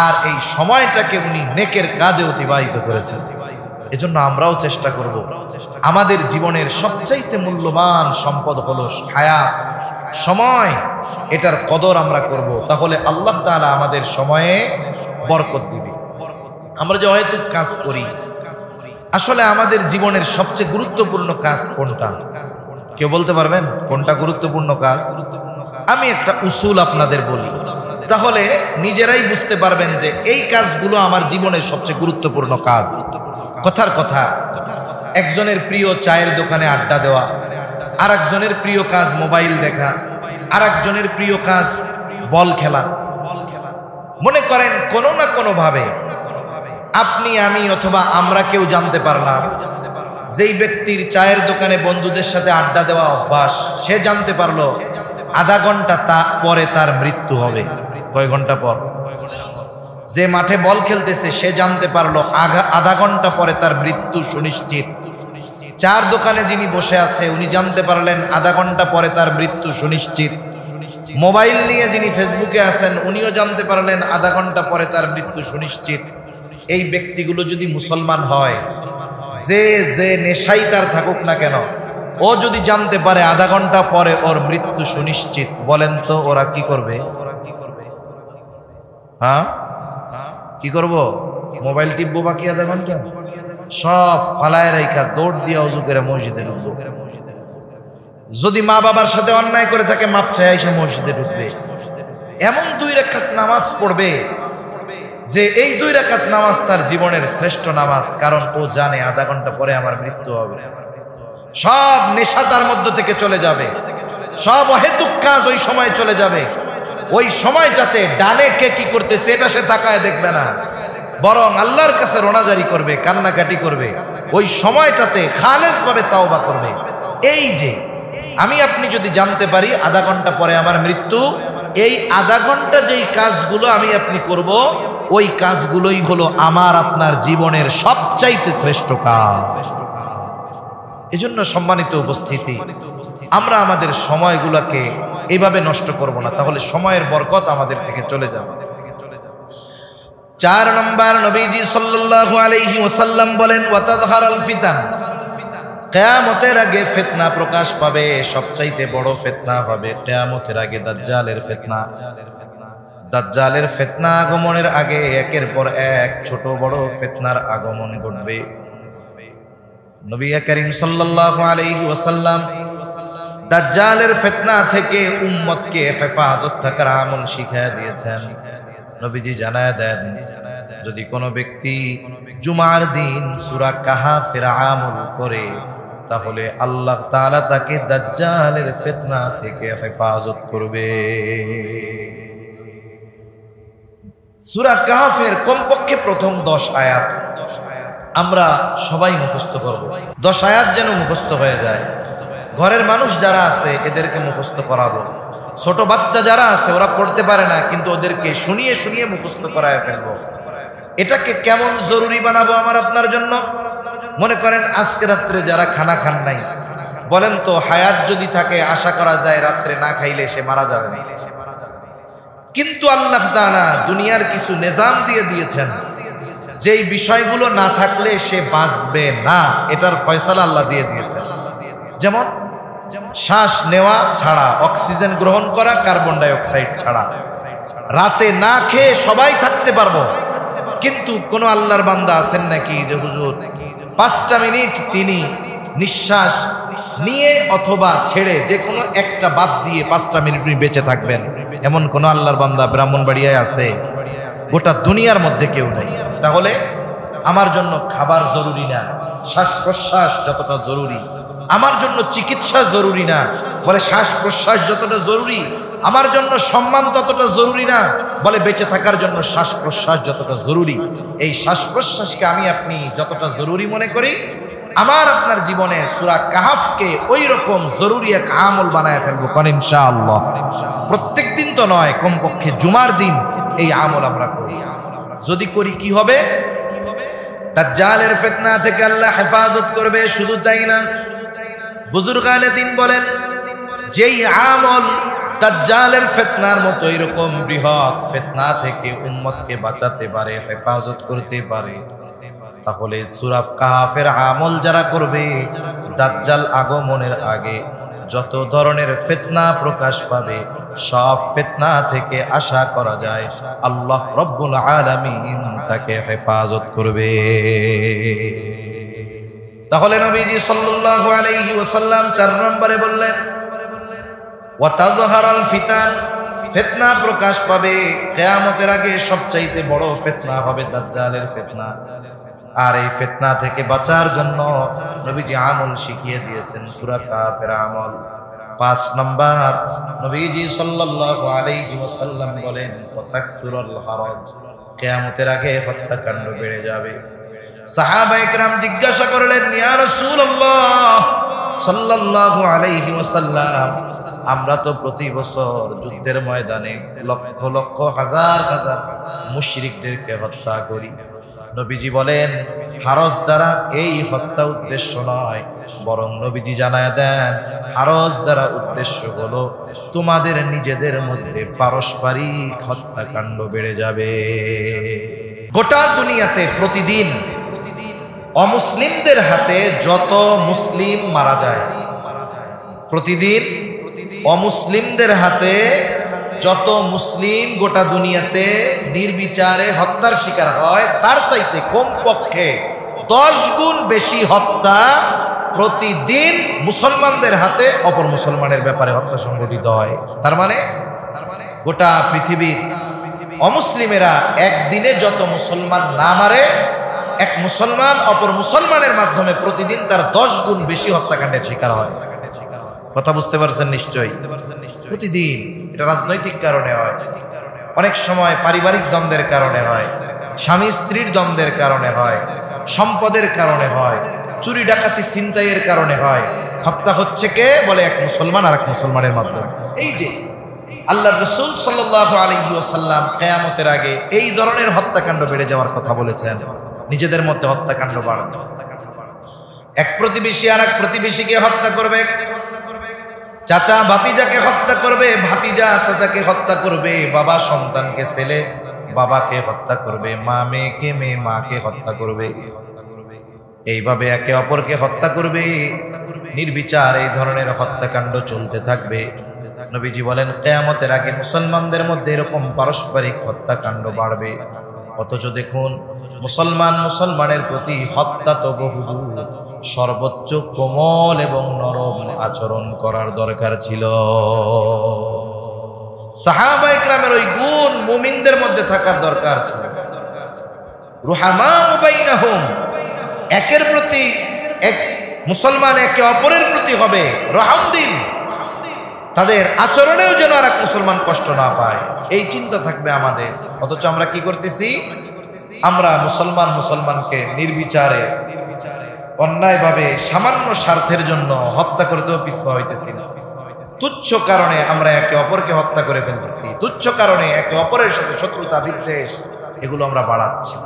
আর এই সময়টাকে উনি নেকের কাজে অতিবাহিত করেছেন। এজন্য আমরাও চেষ্টা করব, আমাদের জীবনের সবচাইতে মূল্যবান সম্পদ হলো হায়াত, সময়, এটার কদর আমরা করব, তাহলে আল্লাহ তাআলা আমাদের সময়ে বরকত দিবে। আমরা যে হয়তো কাজ করি, আসলে আমাদের জীবনের সবচেয়ে গুরুত্বপূর্ণ কাজ কোনটা? কেউ বলতে পারবেন কোনটা গুরুত্বপূর্ণ কাজ? আমি একটা উসুল আপনাদের বলি, তাহলে নিজেরাই বুঝতে পারবেন যে এই কাজগুলো আমার জীবনের সবচেয়ে গুরুত্বপূর্ণ কাজ। কথার কথা, একজনের প্রিয় চায়ের দোকানে আড্ডা দেওয়া, আর একজনের প্রিয় কাজ মোবাইল দেখা, আর একজনের প্রিয় কাজ বল খেলা। মনে করেন কোনো না কোনো ভাবে আপনি, আমি অথবা আমরা কেউ জানতে পারলাম যেই ব্যক্তির চায়ের দোকানে বন্ধুদের সাথে আড্ডা দেওয়া অভ্যাস, সে জানতে পারলো আধা ঘন্টা পরে তার মৃত্যু হবে। কয় ঘন্টা পর? যে মাঠে বল খেলতেছে সে জানতে পারলো আধা ঘন্টা পরে তার মৃত্যু সুনিশ্চিত। চার দোকানে যিনি বসে আছে উনি জানতে পারলেন আধা ঘন্টা পরে তার মৃত্যু সুনিশ্চিত। মোবাইল নিয়ে যিনি ফেসবুকে আছেন উনিও জানতে পারলেন আধা ঘন্টা পরে তার মৃত্যু সুনিশ্চিত। এই ব্যক্তিগুলো যদি মুসলমান হয়, যে যে নেশাই তার থাকুক না কেন, ও যদি জানতে পারে আধা ঘন্টা পরে ওর মৃত্যু সুনিশ্চিত, বলেন তো ওরা কি করবে? হ্যাঁ, কি করব? মোবাইল টিপবো বাকি আধা ঘন্টা, সব ফালায় রাইখা দৌড় দিয়া ওযু করে মসজিদে ঢুকবো। যদি মা বাবার সাথে অন্যায় করে থাকে মাপ চাই এসে মসজিদে ঢুকবে। এমন 2 রাকাত নামাজ পড়বে যে এই 2 রাকাত নামাজ তার জীবনের শ্রেষ্ঠ নামাজ, কারণ ও জানে আধা ঘন্টা পরে আমার মৃত্যু হবে। সব নেশা তার মধ্য থেকে চলে যাবে, সব অহেতুক কাজ ওই সময় চলে যাবে। ওই সময়টাতে ডানে কে কি করতেছে এটা সে তাকায় দেখবে না, বরং আল্লাহর কাছে রোনাজারি করবে, কান্নাকাটি করবে। ওই সময়টাতে খালেস ভাবে তাওবা করবে। এই যে আমি আপনি যদি জানতে পারি আধা ঘন্টা পরে আমার মৃত্যু, এই আধা ঘন্টা যেই কাজগুলো আমি আপনি করব, ওই কাজগুলোই হলো আমার আপনার জীবনের সবচাইতে শ্রেষ্ঠ কাজ। এজন্য সম্মানিত উপস্থিতি, আমরা আমাদের সময়গুলোকে এইভাবে নষ্ট করব না, তাহলে সময়ের বরকত আমাদের থেকে চলে যাবে। 4 নম্বর, নবীজি সাল্লাল্লাহু আলাইহি ওয়াসাল্লাম বলেন ওয়াতাযহারাল ফিতান, কিয়ামতের আগে ফিতনা প্রকাশ পাবে। সবচাইতে বড় ফিতনা হবে কিয়ামতের আগে দাজ্জালের ফিতনা। দাজ্জালের ফিতনা আগমনের আগে একের পর এক ছোট বড় ফিতনার আগমন ঘটবে। নবী করিম সাল্লাল্লাহু আলাইহি ওয়াসাল্লাম দাজ্জালের ফিতনা থেকে উম্মতকে হেফাজত থাকার আমল শিখিয়ে দিয়েছেন। নবীজি জানায় দেন, যদি কোনো ব্যক্তি জুমার দিন সূরা কাহাফের আমল করে, তাহলে আল্লাহ তাআলা তাকে দাজ্জালের ফিতনা থেকে হেফাজত করবে। সূরা কাহাফের কমপক্ষে প্রথম 10 আয়াত আমরা সবাই মুখস্থ করব। 10 আয়াত যেন মুখস্থ হয়ে যায়। ঘরের মানুষ যারা আছে এদেরকে মুখস্থ করাবো। ছোট বাচ্চা যারা আছে ওরা পড়তে পারে না, কিন্তু ওদেরকে শুনিয়ে শুনিয়ে মুখস্থ করায় ফেলবো। এটাকে কেমন জরুরি বানাবো আমার আপনার জন্য? মনে করেন আজকে রাত্রে যারা খানা খান নাই, বলেন তো হায়াত যদি থাকে আশা করা যায় রাত্রে না খাইলে সে মারা যাবে না। কিন্তু আল্লাহ তাআলা দুনিয়ার কিছু নিজাম দিয়ে দিয়েছেন, যেই বিষয়গুলো না থাকলে সে বাঁচবে না, এটার ফয়সালা আল্লাহ দিয়ে দিয়েছেন। যেমন শ্বাস নেওয়া ছাড়া, অক্সিজেন গ্রহণ করা, কার্বন ডাই অক্সাইড ছাড়া। রাতে না খেয়ে সবাই থাকতে পারবো, কিন্তু কোন আল্লাহর বান্দা আছেন নাকি যে হুজুর 5টা মিনিট তিনি নিঃশ্বাস নিয়ে অথবা ছেড়ে যে কোনো একটা বাদ দিয়ে 5টা মিনিট বেঁচে থাকবেন? এমন কোন আল্লাহর বান্দা ব্রাহ্মণবাড়িয়ায় আছে? গোটা দুনিয়ার মধ্যে কেউ নেই। তাহলে আমার জন্য খাবার জরুরি না, শ্বাস প্রশ্বাস যতটা জরুরি আমার জন্য চিকিৎসা জরুরি না, বলে শ্বাস প্রশ্বাস যতটা জরুরি আমার জন্য সম্মান ততটা জরুরি না, বলে বেঁচে থাকার জন্য শ্বাস প্রশ্বাস যতটা জরুরি। এই শ্বাস প্রশ্বাসকে আমি আপনি যতটা জরুরি মনে করি, আমার আপনার জীবনে সূরা কাহাফকে ওই রকম জরুরি এক আমল বানায় ফেলবো কোন ইনশাআল্লাহ। প্রত্যেক দিন তো নয়, কমপক্ষে জুমার দিন এই আমল আমরা করি। যদি করি কি হবে? দাজ্জালের ফিতনা থেকে আল্লাহ হেফাজত করবে। শুধু তাই না, বুজুর্গানে দিন বলেন, যেই আমল দাজ্জালের ফিতনার মতো এরকম বৃহৎ ফিতনা থেকে উম্মতকে বাঁচাতে পারে, হেফাজত করতে পারে, তাহলে সূরা কাহাফের আমল যারা করবে, দাজ্জাল আগমনের আগে যত ধরনের ফিতনা প্রকাশ পাবে, সব ফিতনা থেকে আশা করা যায় আল্লাহ রব্বুল আলামিন তাকে হেফাজত করবে। তাহলে নবীজি সাল্লাল্লাহু আলাইহি ওয়াসাল্লাম 4 নম্বরে বললেন, ওয়া তাযহারাল ফিতান, ফিতনা প্রকাশ পাবে কিয়ামতের আগে। সবচাইতে বড় ফিতনা হবে দাজ্জালের ফিতনা। আর এই ফিতনা থেকে বাঁচার জন্য নবীজি আমল শিখিয়ে দিয়েছেন, সূরা কাফের আমল। 5 নম্বর, নবীজি সাল্লাল্লাহু আলাইহি ওয়াসাল্লাম বলেন, ওয়াতাকসুরুল হারাজ, কিয়ামতের আগে হত্যাকাণ্ড বেড়ে যাবে। সাহাবায়ে কেরাম জিজ্ঞাসা করলেন, ইয়া রাসূলুল্লাহ সাল্লাল্লাহু আলাইহি ওয়াসাল্লাম, আমরা তো প্রতি বছর যুদ্ধের ময়দানে লক্ষ লক্ষ হাজার হাজার মুশরিকদেরকে হত্যা করি। নবীজি বলেন, হারজ দ্বারা এই হত্যা উদ্দেশ্য নয়, বরং নবীজি জানায় দেন, হারজ দ্বারা উদ্দেশ্য হলো তোমাদের নিজেদের মধ্যে পারস্পরিক হত্যাকাণ্ড বেড়ে যাবে। গোটা দুনিয়াতে প্রতিদিন অমুসলিমদের হাতে যত মুসলিম মারা যায়, প্রতিদিন অমুসলিমদের হাতে যত মুসলিম গোটা দুনিয়াতে নির্বিচারে হত্যার শিকার হয়, তার চাইতে কমপক্ষে 10 গুণ বেশি হত্যা প্রতিদিন মুসলমানদের হাতে অপর মুসলমানের ব্যাপারে হত্যা সংঘটিত হয়। তার মানে গোটা পৃথিবীর অমুসলিমেরা একদিনে যত মুসলমান না মারে, এক মুসলমান অপর মুসলমানের মাধ্যমে প্রতিদিন তার 10 গুণ বেশি হত্যাকাণ্ডের শিকার হয়। কথা বুঝতে পারছেন নিশ্চয়ই? প্রতিদিন। এটা রাজনৈতিক কারণে হয়, অনেক সময় পারিবারিক দ্বন্দ্বের কারণে হয়, স্বামী স্ত্রীর দ্বন্দ্বের কারণে হয়, সম্পদের কারণে হয়, চুরি ডাকাতি ছিনতাইয়ের কারণে হয়। হত্যা হচ্ছে কে? বলে এক মুসলমান আর এক মুসলমানের মাধ্যমে। এই যে আল্লাহর রাসূল সাল্লাল্লাহু আলাইহি ওয়াসাল্লাম কিয়ামতের আগে এই ধরনের হত্যাকাণ্ড বেড়ে যাওয়ার কথা বলেছেন। নিজেদের মধ্যে হত্যাকাণ্ড বাড়বে, এক প্রতিবেশী আর এক প্রতিবেশীকে হত্যা করবে, চাচা ভাতিজাকে হত্যা করবে, ভাতিজা চাচাকে হত্যা করবে, বাবা সন্তানকে ছেলে বাবাকে হত্যা করবে, মা মেয়েকে মেয়ে মাকে হত্যা করবে। এইভাবে একে অপরকে হত্যা করবে, নির্বিচার এই ধরনের হত্যাকাণ্ড চলতে থাকবে। নবীজি বলেন, কিয়ামতের আগে মুসলমানদের মধ্যে এরকম পারস্পরিক হত্যাকাণ্ড বাড়বে। অথচ দেখুন, মুসলমান মুসলমানের প্রতি হত্যা তো বহুদূর, সর্বোচ্চ কোমল এবং নরম আচরণ করার দরকার ছিল। সাহাবায়ে কেরামের ওই গুণ মুমিনদের মধ্যে থাকার দরকার ছিল। রুহামাউ বাইনাহুম, একের প্রতি এক মুসলমান একে অপরের প্রতি হবে রহমদিন, তাদের আচরণেও যেন আর এক মুসলমান কষ্ট না পায়, এই চিন্তা থাকবে আমাদের। অথচ আমরা কি করতেছি? আমরা মুসলমান মুসলমানকে নির্বিচারে অন্যায়ভাবে সামান্য স্বার্থের জন্য হত্যা করতেও পিছপা হইতেছি না। তুচ্ছ কারণে আমরা একে অপরকে হত্যা করে ফেলতেছি, তুচ্ছ কারণে একে অপরের সাথে শত্রুতা বিদ্বেষ এগুলো আমরা বাড়াচ্ছি।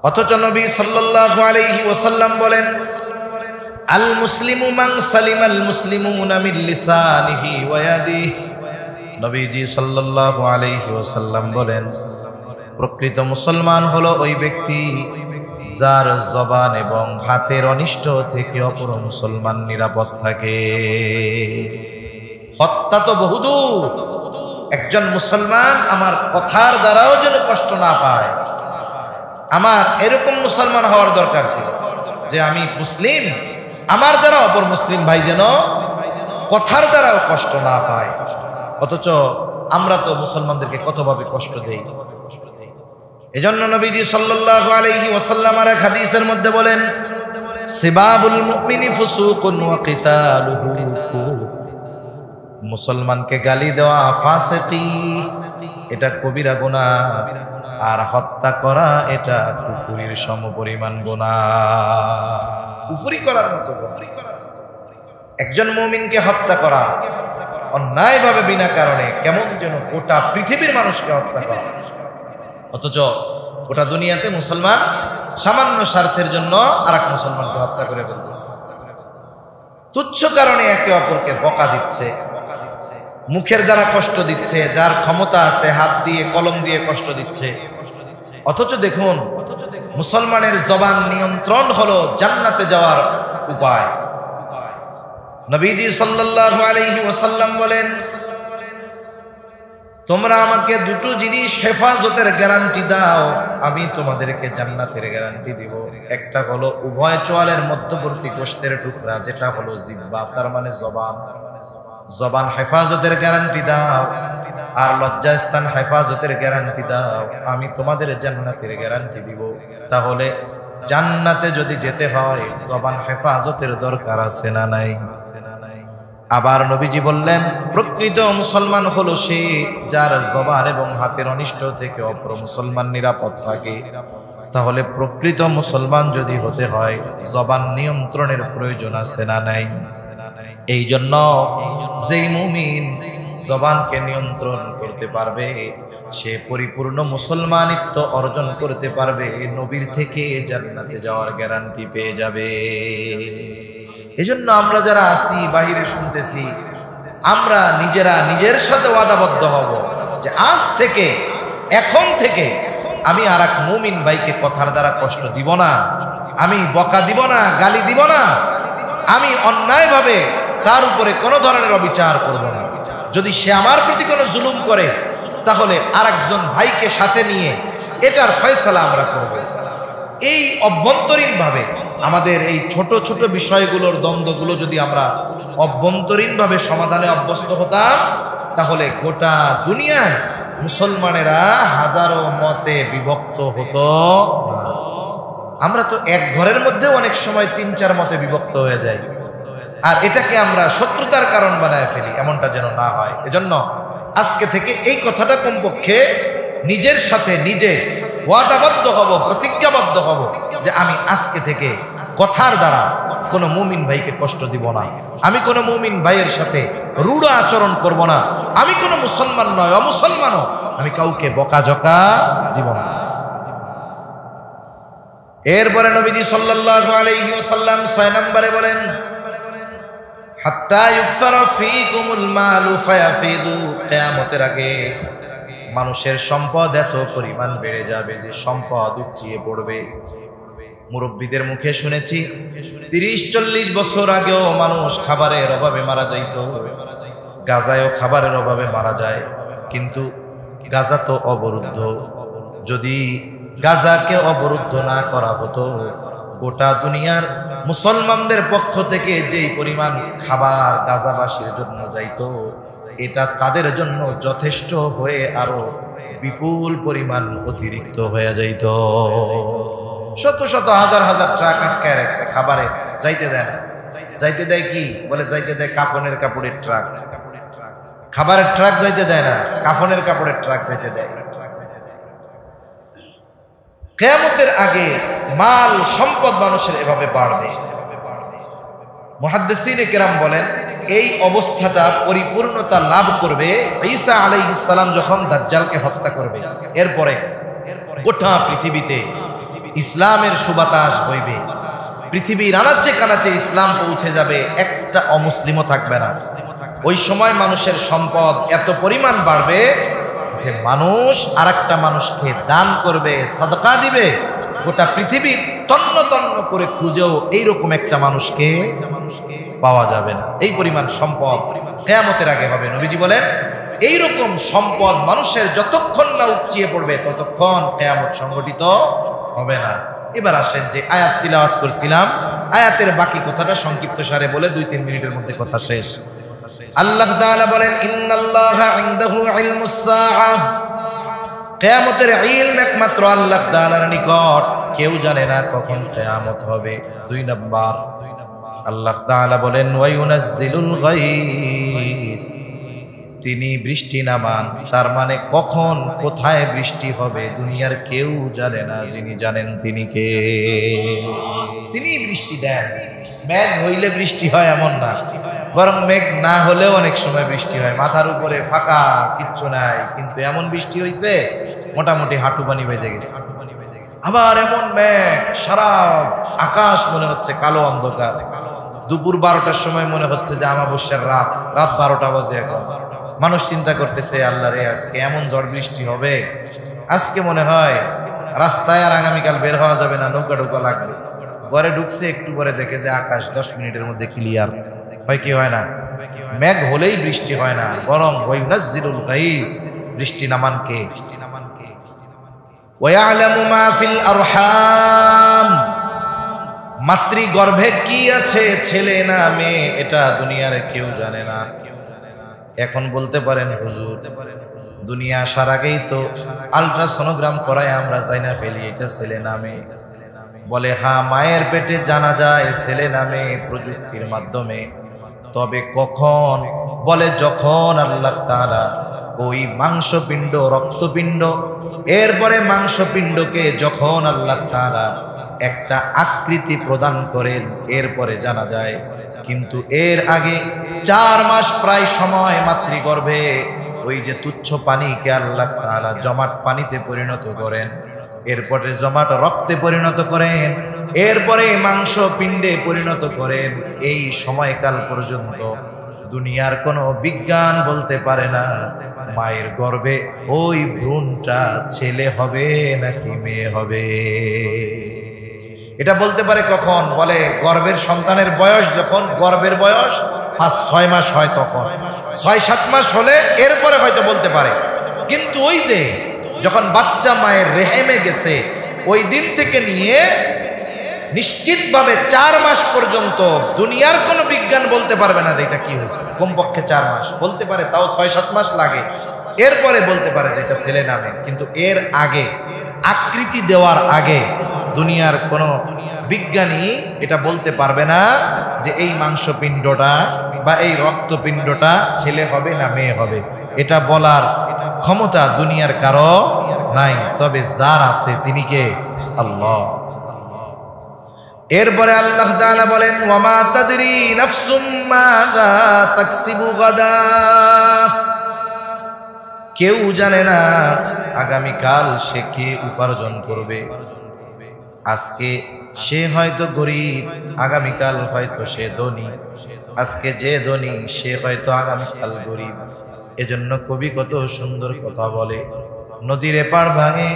অথচ নবী সাল্লাল্লাহু আলাইহি ওয়াসাল্লাম বলেন, আল মুসলিমু মান সালিমাল মুসলিমুনা মিন লিসানিহি ওয়া ইয়াদিহি। নবীজি সাল্লাল্লাহু আলাইহি ওয়াসাল্লাম বলেন, প্রকৃত মুসলমান হলো ওই ব্যক্তি যার জবান এবং হাতের অনিষ্ট থেকে অপর মুসলমান নিরাপদ থাকে। হত্যা তো বহুদূর, একজন মুসলমান আমার কথার দ্বারাও যেন কষ্ট না পায়, আমার এরকম মুসলমান হওয়ার দরকার ছিল যে আমি মুসলিম, আমার দ্বারা অপর মুসলিম ভাই যেন কথার দ্বারাও কষ্ট না পায়। অথচ আমরা তো মুসলমানদেরকে কতভাবে কষ্ট দেই। এজন্য নবীজি সাল্লাল্লাহু আলাইহি ওয়াসাল্লাম আর এক হাদিসের মধ্যে বলেন, সিবাবুল মুমিনি ফুসুকুন ওয়া কিতালুহু কুফর। মুসলমানকে গালি দেওয়া ফাসিকি, এটা কবিরা গুনাহ, আর হত্যা করা এটা কুফরির সমপরিমাণ গুনাহ, কুফরি করার মতো গুনাহ। একজন মুমিনকে হত্যা করা অন্যায়ভাবে বিনা কারণে কেমন যেন গোটা পৃথিবীর মানুষকে হত্যা করা, অথচ গোটা দুনিয়াতে মুসলমান সামান্য স্বার্থের জন্য আরেক মুসলমানকে হত্যা করে ফেলতেছে। তুচ্ছ কারণে একে অপরকে বকা দিচ্ছে, মুখের দ্বারা কষ্ট দিচ্ছে, যার ক্ষমতা আছে হাত দিয়ে কলম দিয়ে কষ্ট দিচ্ছে। অথচ দেখুন, মুসলমানের জবান নিয়ন্ত্রণ হলো জান্নাতে যাওয়ার উপায়। নবীজি সাল্লাল্লাহু আলাইহি ওয়াসাল্লাম বলেন, তোমরা আমাকে দুটো জিনিস হেফাজতের গ্যারান্টি দাও, আমি তোমাদেরকে জান্নাতের গ্যারান্টি দিব। একটা হলো উভয় চোয়ালের মধ্যবর্তী গোশতের টুকরা, যেটা হলো জিহ্বা, তার মানে জবান। জবান হেফাজতের গ্যারান্টি দাও, আর লজ্জাস্থান হেফাজতের গ্যারান্টি দাও, আমি তোমাদের জান্নাতের গ্যারান্টি দিব। তাহলে জান্নাতে যদি যেতে হয় জবান হেফাজতের দরকার আছে না নাই? আবার নবীজি বললেন, প্রকৃত মুসলমান হলো সে যার জবান এবং হাতের অনিষ্ট থেকে অপর মুসলমান নিরাপদ থাকে। তাহলে প্রকৃত মুসলমান যদি হতে হয় জবান নিয়ন্ত্রণের প্রয়োজন আছে না নাই? এই জন্য যেই মুমিন জবানকে নিয়ন্ত্রণ করতে পারবে সে পরিপূর্ণ মুসলমানিত্ব অর্জন করতে পারবে, নবীর থেকে জান্নাতে যাওয়ার গ্যারান্টি পেয়ে যাবে। এজন্য আমরা যারা আছি বাহিরে শুনতেছি, আমরা নিজেরা নিজের সাথে ওয়াদাবদ্ধ হব যে আজ থেকে, এখন থেকে আমি আর এক মুমিন ভাইকে কথার দ্বারা কষ্ট দিব না, আমি বকা দিব না, গালি দিব না, আমি অন্যায়ভাবে তার উপরে কোনো ধরনের অবিচার করব না। যদি সে আমার প্রতি কোনো জুলুম করে তাহলে আরেকজন ভাইকে সাথে নিয়ে এটার ফয়সালা আমরা করব। এই অভ্যন্তরীণভাবে আমাদের এই ছোট ছোট বিষয়গুলোর দ্বন্দ্বগুলো যদি আমরা অভ্যন্তরীণভাবে সমাধানে অভ্যস্ত হতাম, তাহলে গোটা দুনিয়ায় মুসলমানেরা হাজারো মতে বিভক্ত হতো। আমরা তো এক ঘরের মধ্যে অনেক সময় ৩-৪ মতে বিভক্ত হয়ে যাই, আর এটাকে আমরা শত্রুতার কারণ বানায় ফেলি। এমনটা যেন না হয়। এজন্য আজকে থেকে এই কথাটা কমপক্ষে নিজের সাথে নিজে ওয়াদাবদ্ধ হব, প্রতিজ্ঞাবদ্ধ হব যে আমি আজকে থেকে কথার দ্বারা কোনো মুমিন ভাইকে কষ্ট দিব না, আমি কোনো মুমিন ভাইয়ের সাথে রূঢ় আচরণ করব না, আমি কোনো মুসলমান নয় অমুসলমানও আমি কাউকে বকাঝকা দিব না। এরপরে নবীজি সাল্লাল্লাহু আলাইহি ওয়াসাল্লাম ৬ নম্বরে বলেন, হাত্তা ইউকসারা ফীকুমুল মালু ফায়াফিদু, কিয়ামতের আগে মানুষের সম্পদ এত পরিমাণ বেড়ে যাবে যে সম্পদ উপচিয়ে পড়বে। মুরব্বীদের মুখে শুনেছি ৩০-৪০ বছর আগেও মানুষ খাবারের অভাবে মারা যাইত, গাজায়ও খাবারের অভাবে মারা যায়, কিন্তু গাজা তো অবরুদ্ধ। যদি গাজাকে অবরুদ্ধ না করা হতো, গোটা দুনিয়ার মুসলমানদের পক্ষ থেকে যেই পরিমাণ খাবার গাজাবাসীর জন্য যাইত, এটা তাদের জন্য যথেষ্ট হয়ে আরো বিপুল পরিমাণ অতিরিক্ত হয়ে যাইত। শত শত হাজার হাজার ট্রাক আটকায় রাখছে, খাবারে যাইতে দেয় না। যাইতে দেয় কি বলে? যাইতে দেয় কাফনের কাপড়ের ট্রাক। খাবারের ট্রাক যাইতে দেয় না, কাফনের কাপড়ের ট্রাক যাইতে দেয়। কিয়ামতের আগে মাল সম্পদ মানুষের এভাবে বাড়বে। মুহাদ্দিসিনে কেরাম বলেন, এই অবস্থাটা পরিপূর্ণতা লাভ করবে ঈসা আলাইহিস সালাম যখন দাজ্জালকে হত্যা করবে। এরপরে গোটা পৃথিবীতে ইসলামের সুবাতাস বইবে, পৃথিবীর আনাচে কানাচে ইসলাম পৌঁছে যাবে, একটা অমুসলিমও থাকবে না। ওই সময় মানুষের সম্পদ এত পরিমাণ বাড়বে যে মানুষ আরেকটা মানুষকে দান করবে, সাদকা দিবে, গোটা পৃথিবী তন্ন তন্ন করে খুঁজেও এইরকম একটা মানুষকে পাওয়া যাবে না। এই পরিমাণ সম্পদ কিয়ামতের আগে হবে। নবীজি বলেন, এইরকম সম্পদ মানুষের যতক্ষণ না উপচিয়ে পড়বে ততক্ষণ কিয়ামত সংঘটিত হবে না। এবার আসেন যে আয়াত তিলাওয়াত করছিলাম, আয়াতের বাকি কথাটা সংক্ষিপ্ত সারে বলে 2-3 মিনিটের মধ্যে কথা শেষ। আল্লাহ তাআলা বলেন, ইন্নাল্লাহা ইনদাহু ইলমুস সাআহ, কিয়ামতের ইলম একমাত্র আল্লাহ তাআলার নিকট, কেউ জানে না কখন কিয়ামত হবে। 2 নাম্বার, আল্লাহ তাআলা বলেন, ওয়া ইউনাজ্জিলুল গায়ব, তিনি বৃষ্টি নামান, তার মানে কখন কোথায় বৃষ্টি হবে দুনিয়ার কেউ জানে না, যিনি জানেন তিনি কে? তিনি বৃষ্টি দেন। মেঘ হইলে বৃষ্টি হয় এমন না, বরং মেঘ না হলেও অনেক সময় বৃষ্টি হয়, মাথার উপরে ফাঁকা, কিচ্ছু নাই, কিন্তু এমন বৃষ্টি হয়েছে মোটামুটি হাঁটু পানি বেজে গেছে। আবার এমন মেঘ, সারা আকাশ মনে হচ্ছে কালো অন্ধকার। দুপুর 12টার সময় মনে হচ্ছে যে আমাবস্যার রাত 12টা বাজে। এখন মানুষ চিন্তা করতেছে, আল্লাহ রে, আজকে এমন ঝড় বৃষ্টি হবে, আজকে মনে হয় রাস্তায় আর আগামীকাল বের হওয়া যাবে না, নৌকা ঢুকা লাগবে। ঘরে ঢুকছে, একটু পরে দেখে যে আকাশ 10 মিনিটের মধ্যে ক্লিয়ার। হয় কি হয় না? মেঘ হলেই বৃষ্টি হয় না, বরং ওয়ায়ুনাজ্জিলুল গাইস, বৃষ্টি নামান কে? ওয়ায়ালামু মা ফিল আরহাম, মাতৃগর্ভে কি আছে, ছেলে না মেয়ে, এটা দুনিয়ার কেউ জানে না। এখন বলতে পারেন হুজুর, দুনিয়া আসার আগেই তো আলট্রাসোনোগ্রাম করায় আমরা যাই না ফেলি, এটা ছেলে না মেয়ে? বলে হ্যাঁ, মায়ের পেটে জানা যায় ছেলে না মেয়ে প্রযুক্তির মাধ্যমে। তবে কখন? বলে যখন আল্লাহ তাআলা ওই মাংসপিণ্ড, রক্তপিণ্ড, এরপরে মাংসপিণ্ডকে যখন আল্লাহ তাআলা একটা আকৃতি প্রদান করেন, এরপরে জানা যায়। কিন্তু এর আগে 4 মাস প্রায় সময় মাতৃগর্ভে ওই যে তুচ্ছ পানিকে আল্লাহ তাআলা জমাট পানিতে পরিণত করেন, এরপরে জমাট রক্তে পরিণত করেন, এরপরে মাংস পিণ্ডে পরিণত করেন। এই সময়কাল পর্যন্ত দুনিয়ার কোনো বিজ্ঞান বলতে পারে না মায়ের গর্ভে ওই ভ্রূণটা ছেলে হবে নাকি মেয়ে হবে। এটা বলতে পারে কখন? বলে গর্ভের সন্তানের বয়স যখন, গর্ভের বয়স 5-6 মাস হয়, তখন 6-7 মাস হলে এরপরে হয়তো বলতে পারে। কিন্তু ওই যে যখন বাচ্চা মায়ের রেহেমে গেছে, ওই দিন থেকে নিয়ে নিশ্চিতভাবে 4 মাস পর্যন্ত দুনিয়ার কোনো বিজ্ঞান বলতে পারবে না যে এটা কি হয়েছে। কমপক্ষে 4 মাস বলতে পারে, তাও 6-7 মাস লাগে, এরপরে বলতে পারে যে এটা ছেলে না মেয়ে। কিন্তু এর আগে, আকৃতি দেওয়ার আগে দুনিয়ার কোনো বিজ্ঞানী এটা বলতে পারবে না যে এই মাংসপিণ্ডটা বা এই রক্তপিণ্ডটা ছেলে হবে না মেয়ে হবে। এটা বলার ক্ষমতা দুনিয়ার কারো নাই, তবে যার আছে তিনি কে? আল্লাহ। এরপরে আল্লাহ তাআলা বলেন, ওয়ামা তাদরি নাফসুম মাযা তাকসিবু গাদা, কেউ জানে না আগামীকাল সে কি উপার্জন করবে। আজকে সে হয়তো গরিব, আগামীকাল হয়তো সে ধনী। আজকে যে ধনী সে হয়তো আগামীকাল গরিব। এজন্য কবি কত সুন্দর কথা বলে, নদীর এপার ভাঙে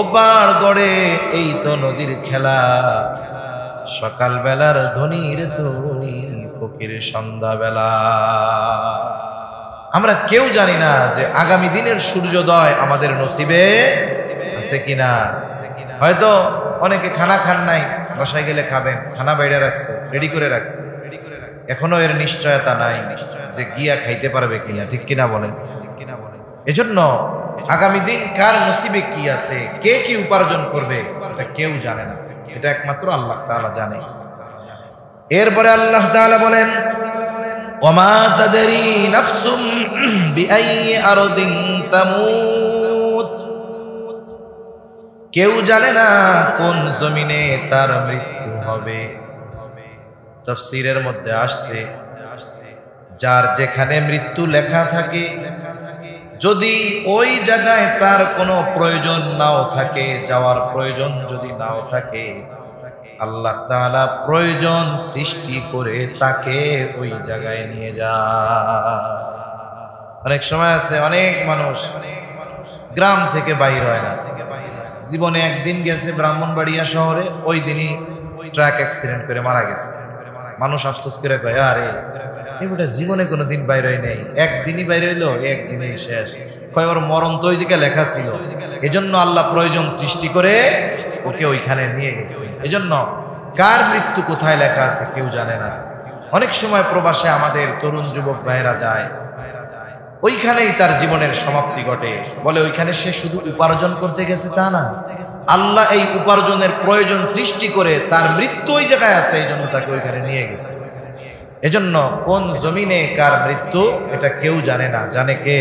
ওপার গড়ে, এই তো নদীর খেলা। সকাল বেলার ধনীর ধনী, ফকির সন্ধ্যাবেলা। আমরা কেউ জানি না যে আগামী দিনের সূর্যোদয় আমাদের নসিবে আছে কিনা। হয়তো অনেকে খানা খান নাই, বাসায় গেলে খাবেন, খানা বাইরে রাখছে, রেডি করে রাখছে, এখনো এর নিশ্চয়তা নাই যে গিয়া খাইতে পারবে কিনা। ঠিক কিনা বলেন? এজন্য আগামী দিন কার নসিবে কি আছে, কে কি উপার্জন করবে, এটা কেউ জানে না, এটা একমাত্র আল্লাহ তাআলা জানে। এরপরে আল্লাহ তাআলা বলেন, ওমা তাদরি নাফসুম বিআইয়ি আরদিন তামুত, কেউ জানে না কোন জমিনে তার মৃত্যু হবে। তাফসীরের মধ্যে আসছে, যার যেখানে মৃত্যু লেখা থাকে, যদি ওই জায়গায় তার কোনো প্রয়োজন নাও থাকে, যাওয়ার প্রয়োজন যদি নাও থাকে, আল্লাহ তাআলা প্রয়োজন সৃষ্টি করে তাকে ওই জায়গায় নিয়ে যায়। অনেক সময় আছে, অনেক মানুষ গ্রাম থেকে বাইর হয় না, জীবনে একদিন গেছে ব্রাহ্মণবাড়িয়া শহরে, ওই দিনই ট্রাক অ্যাক্সিডেন্ট করে মারা গেছে। মানুষ আফসোস করে কয়, আরে এবারে জীবনে কোনো দিন বাইর হয় নাই, একদিনই বাইর হইলো, একদিনেই শেষ। কয় ওর মরণ তো ওই জায়গায় লেখা ছিল, এজন্য আল্লাহ প্রয়োজন সৃষ্টি করে ওকে ওইখানে নিয়ে গেছে। এজন্য কার মৃত্যু কোথায় লেখা আছে কেউ জানে না। অনেক সময় প্রবাসে আমাদের তরুণ যুবক ভাইয়েরা যায়, ওইখানেই তার জীবনের সমাপ্তি ঘটে। বলে ওইখানে সে শুধু উপার্জন করতে গেছে তা না, আল্লাহ এই উপার্জনের প্রয়োজন সৃষ্টি করে তার মৃত্যু ওই জায়গায় আছে, এই জন্য তাকে ওইখানে নিয়ে গেছে। এজন্য কোন জমিনে কার মৃত্যু এটা কেউ জানে না, জানে কে?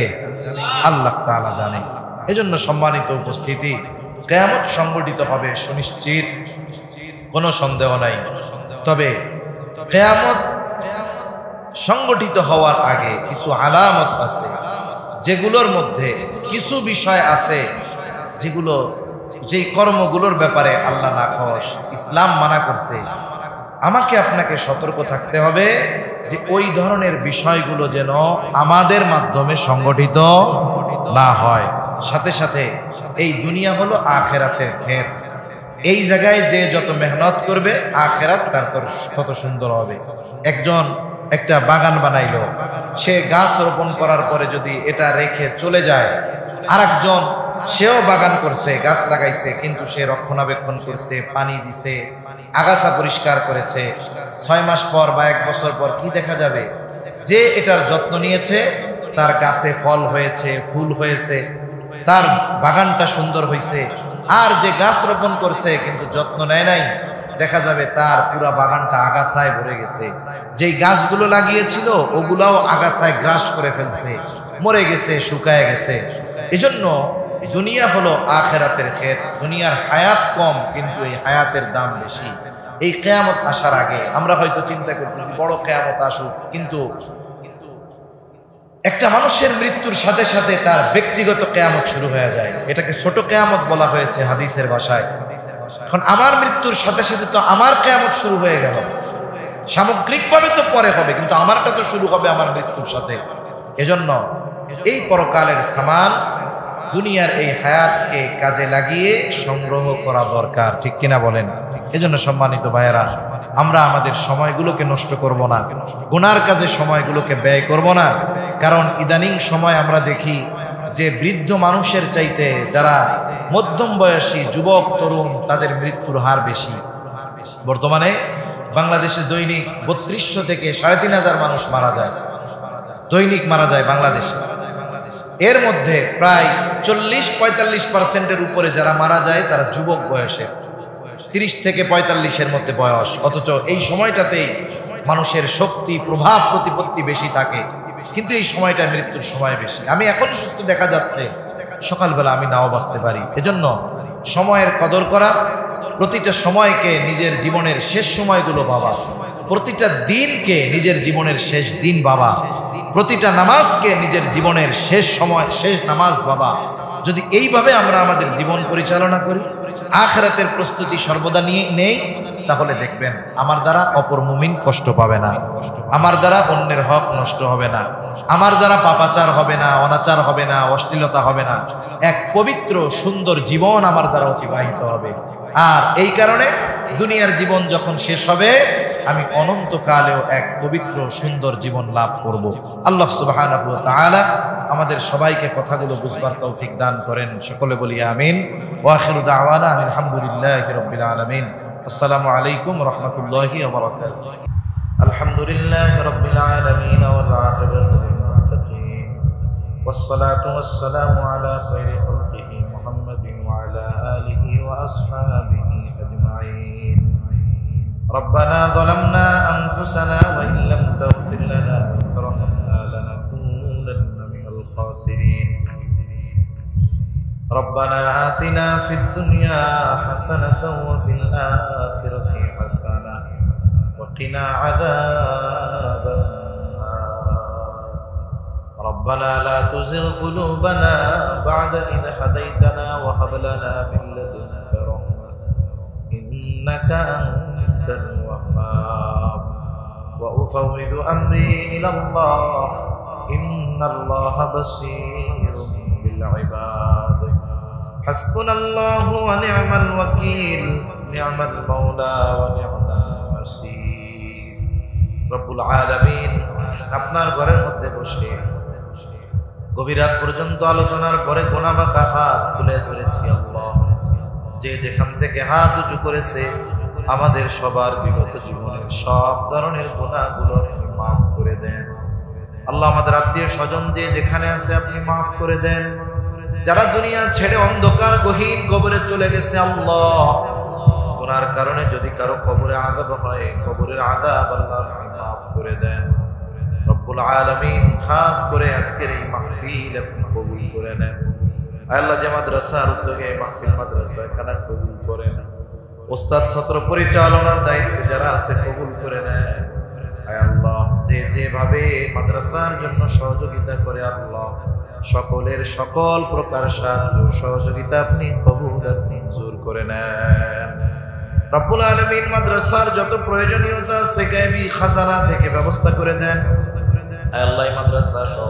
আল্লাহ তাআলা জানে। এজন্য সম্মানিত উপস্থিতি, কিয়ামত সংঘটিত হবে সুনিশ্চিত, কোনো সন্দেহ নাই। তবে কিয়ামত সংগঠিত হওয়ার আগে কিছু আলামত আছে, যেগুলোর মধ্যে কিছু বিষয় আছে যেগুলো, যেই কর্মগুলোর ব্যাপারে আল্লাহ নাখোশ, ইসলাম মানা করছে। আমাকে আপনাকে সতর্ক থাকতে হবে যে ওই ধরনের বিষয়গুলো যেন আমাদের মাধ্যমে সংগঠিত না হয়। সাথে সাথে এই দুনিয়া হলো আখেরাতের ক্ষেত। এই জায়গায় যে যত মেহনত করবে আখেরাত তার তত সুন্দর হবে। একজন একটা বাগান বানাইলো, সে গাছ রোপণ করার পরে যদি এটা রেখে চলে যায়, আরেকজন সেও বাগান করছে, গাছ লাগাইছে, কিন্তু সে রক্ষণাবেক্ষণ করছে, পানি দিছে, আগাছা পরিষ্কার করেছে। 6 মাস পর বা 1 বছর পর কি দেখা যাবে? যে এটার যত্ন নিয়েছে তার গাছে ফল হয়েছে, ফুল হয়েছে, তার বাগানটা সুন্দর হয়েছে। আর যে গাছ রোপণ করছে কিন্তু যত্ন নেয় নাই, দেখা যাবে তার পুরা বাগানটা আগাছায় ভরে গেছে। যেই গাছগুলো লাগিয়েছিল ওগুলাও আগাছায় গ্রাস করে ফেলছে, মরে গেছে, শুকায় গেছে। এজন্য দুনিয়া হলো আখেরাতের ক্ষেত। দুনিয়ার হায়াত কম, কিন্তু এই হায়াতের দাম বেশি। এই কিয়ামত আসার আগে আমরা হয়তো চিন্তা করতেছি বড় কিয়ামত আসুক, কিন্তু একটা মানুষের মৃত্যুর সাথে সাথে তার ব্যক্তিগত কিয়ামত শুরু হয়ে যায়। এটাকে ছোট কিয়ামত বলা হয়েছে হাদিসের ভাষায়। এখন আমার মৃত্যুর সাথে সাথে তো আমার কিয়ামত শুরু হয়ে গেল। সামগ্রিকভাবে তো পরে হবে, কিন্তু আমারটা তো শুরু হবে আমার মৃত্যুর সাথে। এজন্য এই পরকালের সামান, দুনিয়ার এই হায়াতকে কাজে লাগিয়ে সংগ্রহ করা দরকার, ঠিক কিনা বলেন? এজন্য সম্মানিত ভাইয়েরা, আমরা আমাদের সময়গুলোকে নষ্ট করব না, গুনার কাজে সময়গুলোকে ব্যয় করব না। কারণ ইদানিং সময় আমরা দেখি যে বৃদ্ধ মানুষের চাইতে যারা মধ্যম বয়সী যুবক তরুণ তাদের মৃত্যুর হার বেশি। বর্তমানে বাংলাদেশে দৈনিক 3200 থেকে 3500 মানুষ মারা যায়, দৈনিক মারা যায় বাংলাদেশে। এর মধ্যে প্রায় 40-45% উপরে যারা মারা যায় তারা যুবক বয়সে, 30 থেকে 45-এর মধ্যে বয়স। অথচ এই সময়টাতেই মানুষের শক্তি, প্রভাব, প্রতিপত্তি বেশি থাকে, কিন্তু এই সময়টা মৃত্যুর সময় বেশি। আমি এখন সুস্থ দেখা যাচ্ছে, সকালবেলা আমি নাও বাঁচতে পারি। এজন্য সময়ের কদর করা, প্রতিটা সময়কে নিজের জীবনের শেষ সময়গুলো ভাবা, প্রতিটা দিনকে নিজের জীবনের শেষ দিন ভাবা, প্রতিটা নামাজকে নিজের জীবনের শেষ সময়, শেষ নামাজ ভাবা। যদি এইভাবে আমরা আমাদের জীবন পরিচালনা করি, আখিরাতের প্রস্তুতি সর্বদা নিয়ে নেই, তাহলে দেখবেন আমার দ্বারা অপর মুমিন কষ্ট পাবে না, আমার দ্বারা অন্যের হক নষ্ট হবে না, আমার দ্বারা পাপাচার হবে না, অনাচার হবে না, অশ্লীলতা হবে না। এক পবিত্র সুন্দর জীবন আমার দ্বারা অতিবাহিত হবে। আর এই কারণে দুনিয়ার জীবন যখন শেষ হবে, আমি অনন্তকালেও এক পবিত্র সুন্দর জীবন লাভ করব। আল্লাহ সুবহানাহু ওয়া তাআলা আমাদের সবাইকে কথাগুলো বুঝবার তৌফিক দান করেন। সকলে বলি আমিন। ওয়া আখিরু দাওয়ানা আলহামদুলিল্লাহি রাব্বিল আলামিন। আসসালামু আলাইকুম ওয়া রাহমাতুল্লাহি ওয়া বারাকাতুহু। আলহামদুলিল্লাহি রাব্বিল আলামিন ওয়াল আকিবাতু লিল মুত্তাকিন ওয়াসসালাতু ওয়াসসালামু আলা খায়রি খালকিহি মুহাম্মাদিন ওয়া আলা আলিহি ওয়া আসহাবিহি আজমাইন। ربنا ظلمنا أنفسنا وإن لم تغفر لنا وترحمنا لنكونن من الخاسرين. ربنا آتنا في الدنيا حسنة وفي الآخرة حسنة وقنا عذاب النار. ربنا لا تزغ قلوبنا بعد إذ هديتنا وهب لنا من لدنك رحمة إنك أنت الوهاب. وأفوض أمري إلى الله إن الله بصير بالعباد. حسبنا الله ونعم الوكيل نعم المولى ونعم النصير. رب العالمين আপনার ঘরের মধ্যে বসে গভীর রাত পর্যন্ত আলোচনার পরে গোনামাখা হাত তুলে ধরেছি। আল্লাহ, যে যেখান থেকে হাত উঁচু করেছে আমাদের সবার বিগত জীবনের সব ধরনের গুনাহগুলো আপনি মাফ করে দেন। আল্লাহ, আমাদের আত্মীয় স্বজন যে যেখানে আছে আপনি মাফ করে দেন। যারা দুনিয়া ছেড়ে অন্ধকার গহীন কবরে চলে গেছে, আল্লাহ গুনার কারণে যদি কারো কবরে আযাব হয়, কবরের আযাব আল্লাহ আপনি মাফ করে দেন। রব্বুল আলামিন, খাস করে আজকের এই মাহফিল আপনি কবুল করে নেন। আল্লাহ, যে মাদ্রাসার উদ্যোগে মাহফিল মাদ্রাসা খানা কবুল করে নেন। ওস্তাদ ছাত্র পরিচালনার দায়িত্বে যারা আছে কবুল করে নেন। আয় আল্লাহ যে যেভাবে মাদ্রাসার জন্য সহযোগিতা করে আল্লাহ সকলের সকল প্রকার সাহায্য সহযোগিতা আপনি কবুল আর মঞ্জুর করে নেন। রব্বুল আলামিন মাদ্রাসার যত প্রয়োজনীয়তা আছে গায়বী খাজানা থেকে ব্যবস্থা করে দেন। আয় আল্লাহ মাদ্রাসা সহ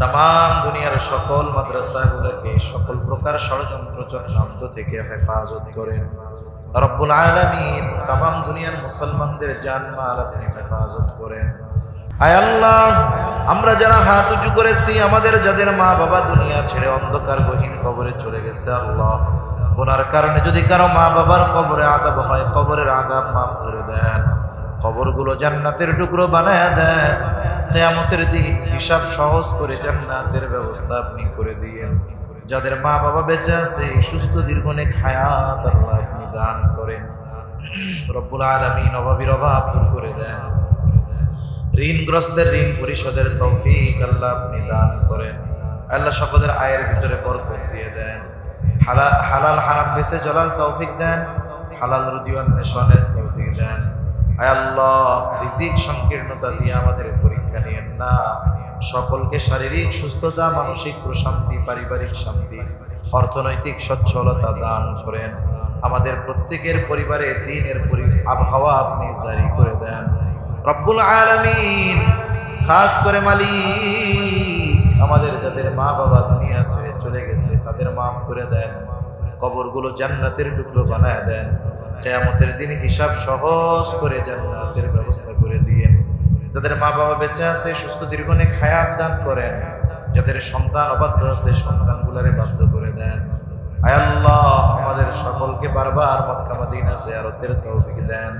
तमाम দুনিয়ার সকল মাদ্রাসাগুলোকে সকল প্রকার ষড়যন্ত্র চক্রান্ত থেকে হেফাজত করেন। রব্বুল আলামিন तमाम দুনিয়ার মুসলমানদের জানমাল আপনি হেফাজত করেন। আয় আল্লাহ আমরা যারা হাত উঁচু করেছি আমাদের যাদের মা বাবা দুনিয়া ছেড়ে অন্ধকার গহীন কবরে চলে গেছে আল্লাহ গুনার কারণে যদি কারো মা বাবার কবরে আযাব হয় কবরের আযাব মাফ করে দেন, কবরগুলো জান্নাতের টুকরো বানায়া দেন। কিয়ামতের দিন হিসাব সহজ করে জান্নাতের ব্যবস্থা আপনি করে দিয়েন। যাদের মা বাবা বেঁচে আছে সুস্থ দীর্ঘনেক হায়াত আল্লাহ আপনি দান করেন। রব্বুল আলামিন অভাবীর অভাব দূর করে দেন, ঋণগ্রস্তের ঋণ পরিশোধের তৌফিক আল্লাহ আপনি দান করেন। আল্লাহ সকলের আয়ের ভিতরে বরকত দিয়ে দেন, হালাল হারাম বেঁচে চলার তৌফিক দেন, হালাল রুজি অন্বেষণের তৌফিক দেন। আয় আল্লাহ রিজিক সংকীর্ণতা দিয়ে আমাদের পরীক্ষা নিয়েন না, সকলকে শারীরিক সুস্থতা, মানসিক প্রশান্তি, পারিবারিক শান্তি, অর্থনৈতিক সচ্ছলতা দান করেন। আমাদের প্রত্যেকের পরিবারে দ্বীনের আবহাওয়া আপনি জারি করে দেন। রব্বুল আলামিন খাস করে মালিক আমাদের যাদের মা বাবা দুনিয়া ছেড়ে চলে গেছে তাদের মাফ করে দেন, কবরগুলো জান্নাতের টুকরো বানায় দেন। কিয়ামতের দিন হিসাব সহজ করে জান্নাতের ব্যবস্থা করে দিয়েন। যাদের মা বাবা বেঁচে আছে সুস্থ দীর্ঘনেক হায়াত দান করেন। যাদের সন্তান অবাধ্য আছে সন্তানগুলোরে বাধ্য করে দেন। আয় আল্লাহ আমাদের সকলকে বারবার মক্কা মদিনা জিয়ারতের তৌফিক দেন।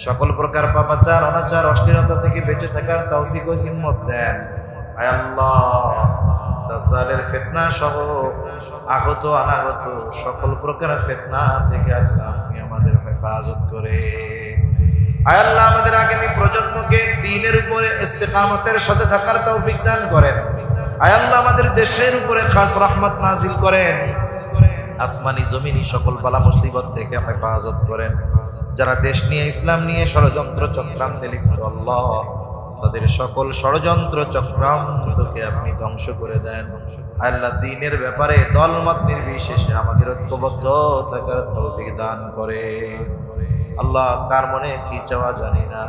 সকল প্রকার পাপাচার অনাচার অশ্লীলতা থেকে বেঁচে থাকার তৌফিক ও হিম্মত দেন। আয় আল্লাহ দাজ্জালের ফিতনা সহ আগত অনাগত সকল প্রকার ফিতনা থেকে আল্লাহ আপনি আমাদের হেফাজত করে। আয় আল্লাহ আমাদের আগামী প্রজন্মকে দ্বীনের উপরে ইস্তেকামতের সাথে থাকার তৌফিক দান করেন। আয় আল্লাহ আমাদের দেশের উপরে খাস রহমত নাজিল করেন, আসমানি জমিনি সকল বালা মুসিবত থেকে হেফাজত করেন। যারা দেশ নিয়ে ইসলাম নিয়ে ষড়যন্ত্র চক্রান্তে লিপ্ত আল্লাহ তাদের সকল ষড়যন্ত্র চক্রান্তকে আপনি ধ্বংস করে দেন। আল্লাহ দ্বীনের ব্যাপারে দলমত নির্বিশেষে আমাদের ঐক্যবদ্ধ থাকার তৌফিক দান করে। আল্লাহ কার মনে কি চাওয়া জানি না,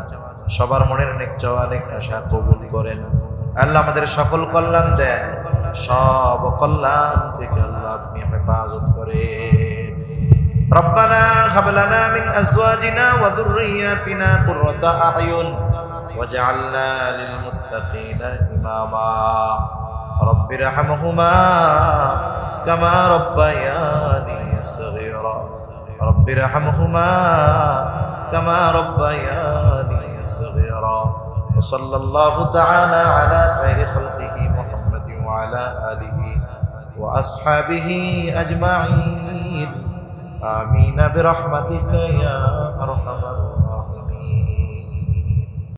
সবার মনের নেক চাওয়া নেক আশা কবুল করেন। আল্লাহ আমাদের সকল কল্যাণ দেন, সব কল্যাণ থেকে আল্লাহ আপনি হেফাজত করেন। ربنا هب لنا من أزواجنا وذرياتنا قرة أعين واجعلنا للمتقين إماما رب ارحمهما كما ربياني صغيرا رب ارحمهما كما ربياني صغيرا وصلى الله تعالى على خير خلقه محمد وعلى آله وأصحابه أجمعين آمين برحمتك يا أرحم الراحمين.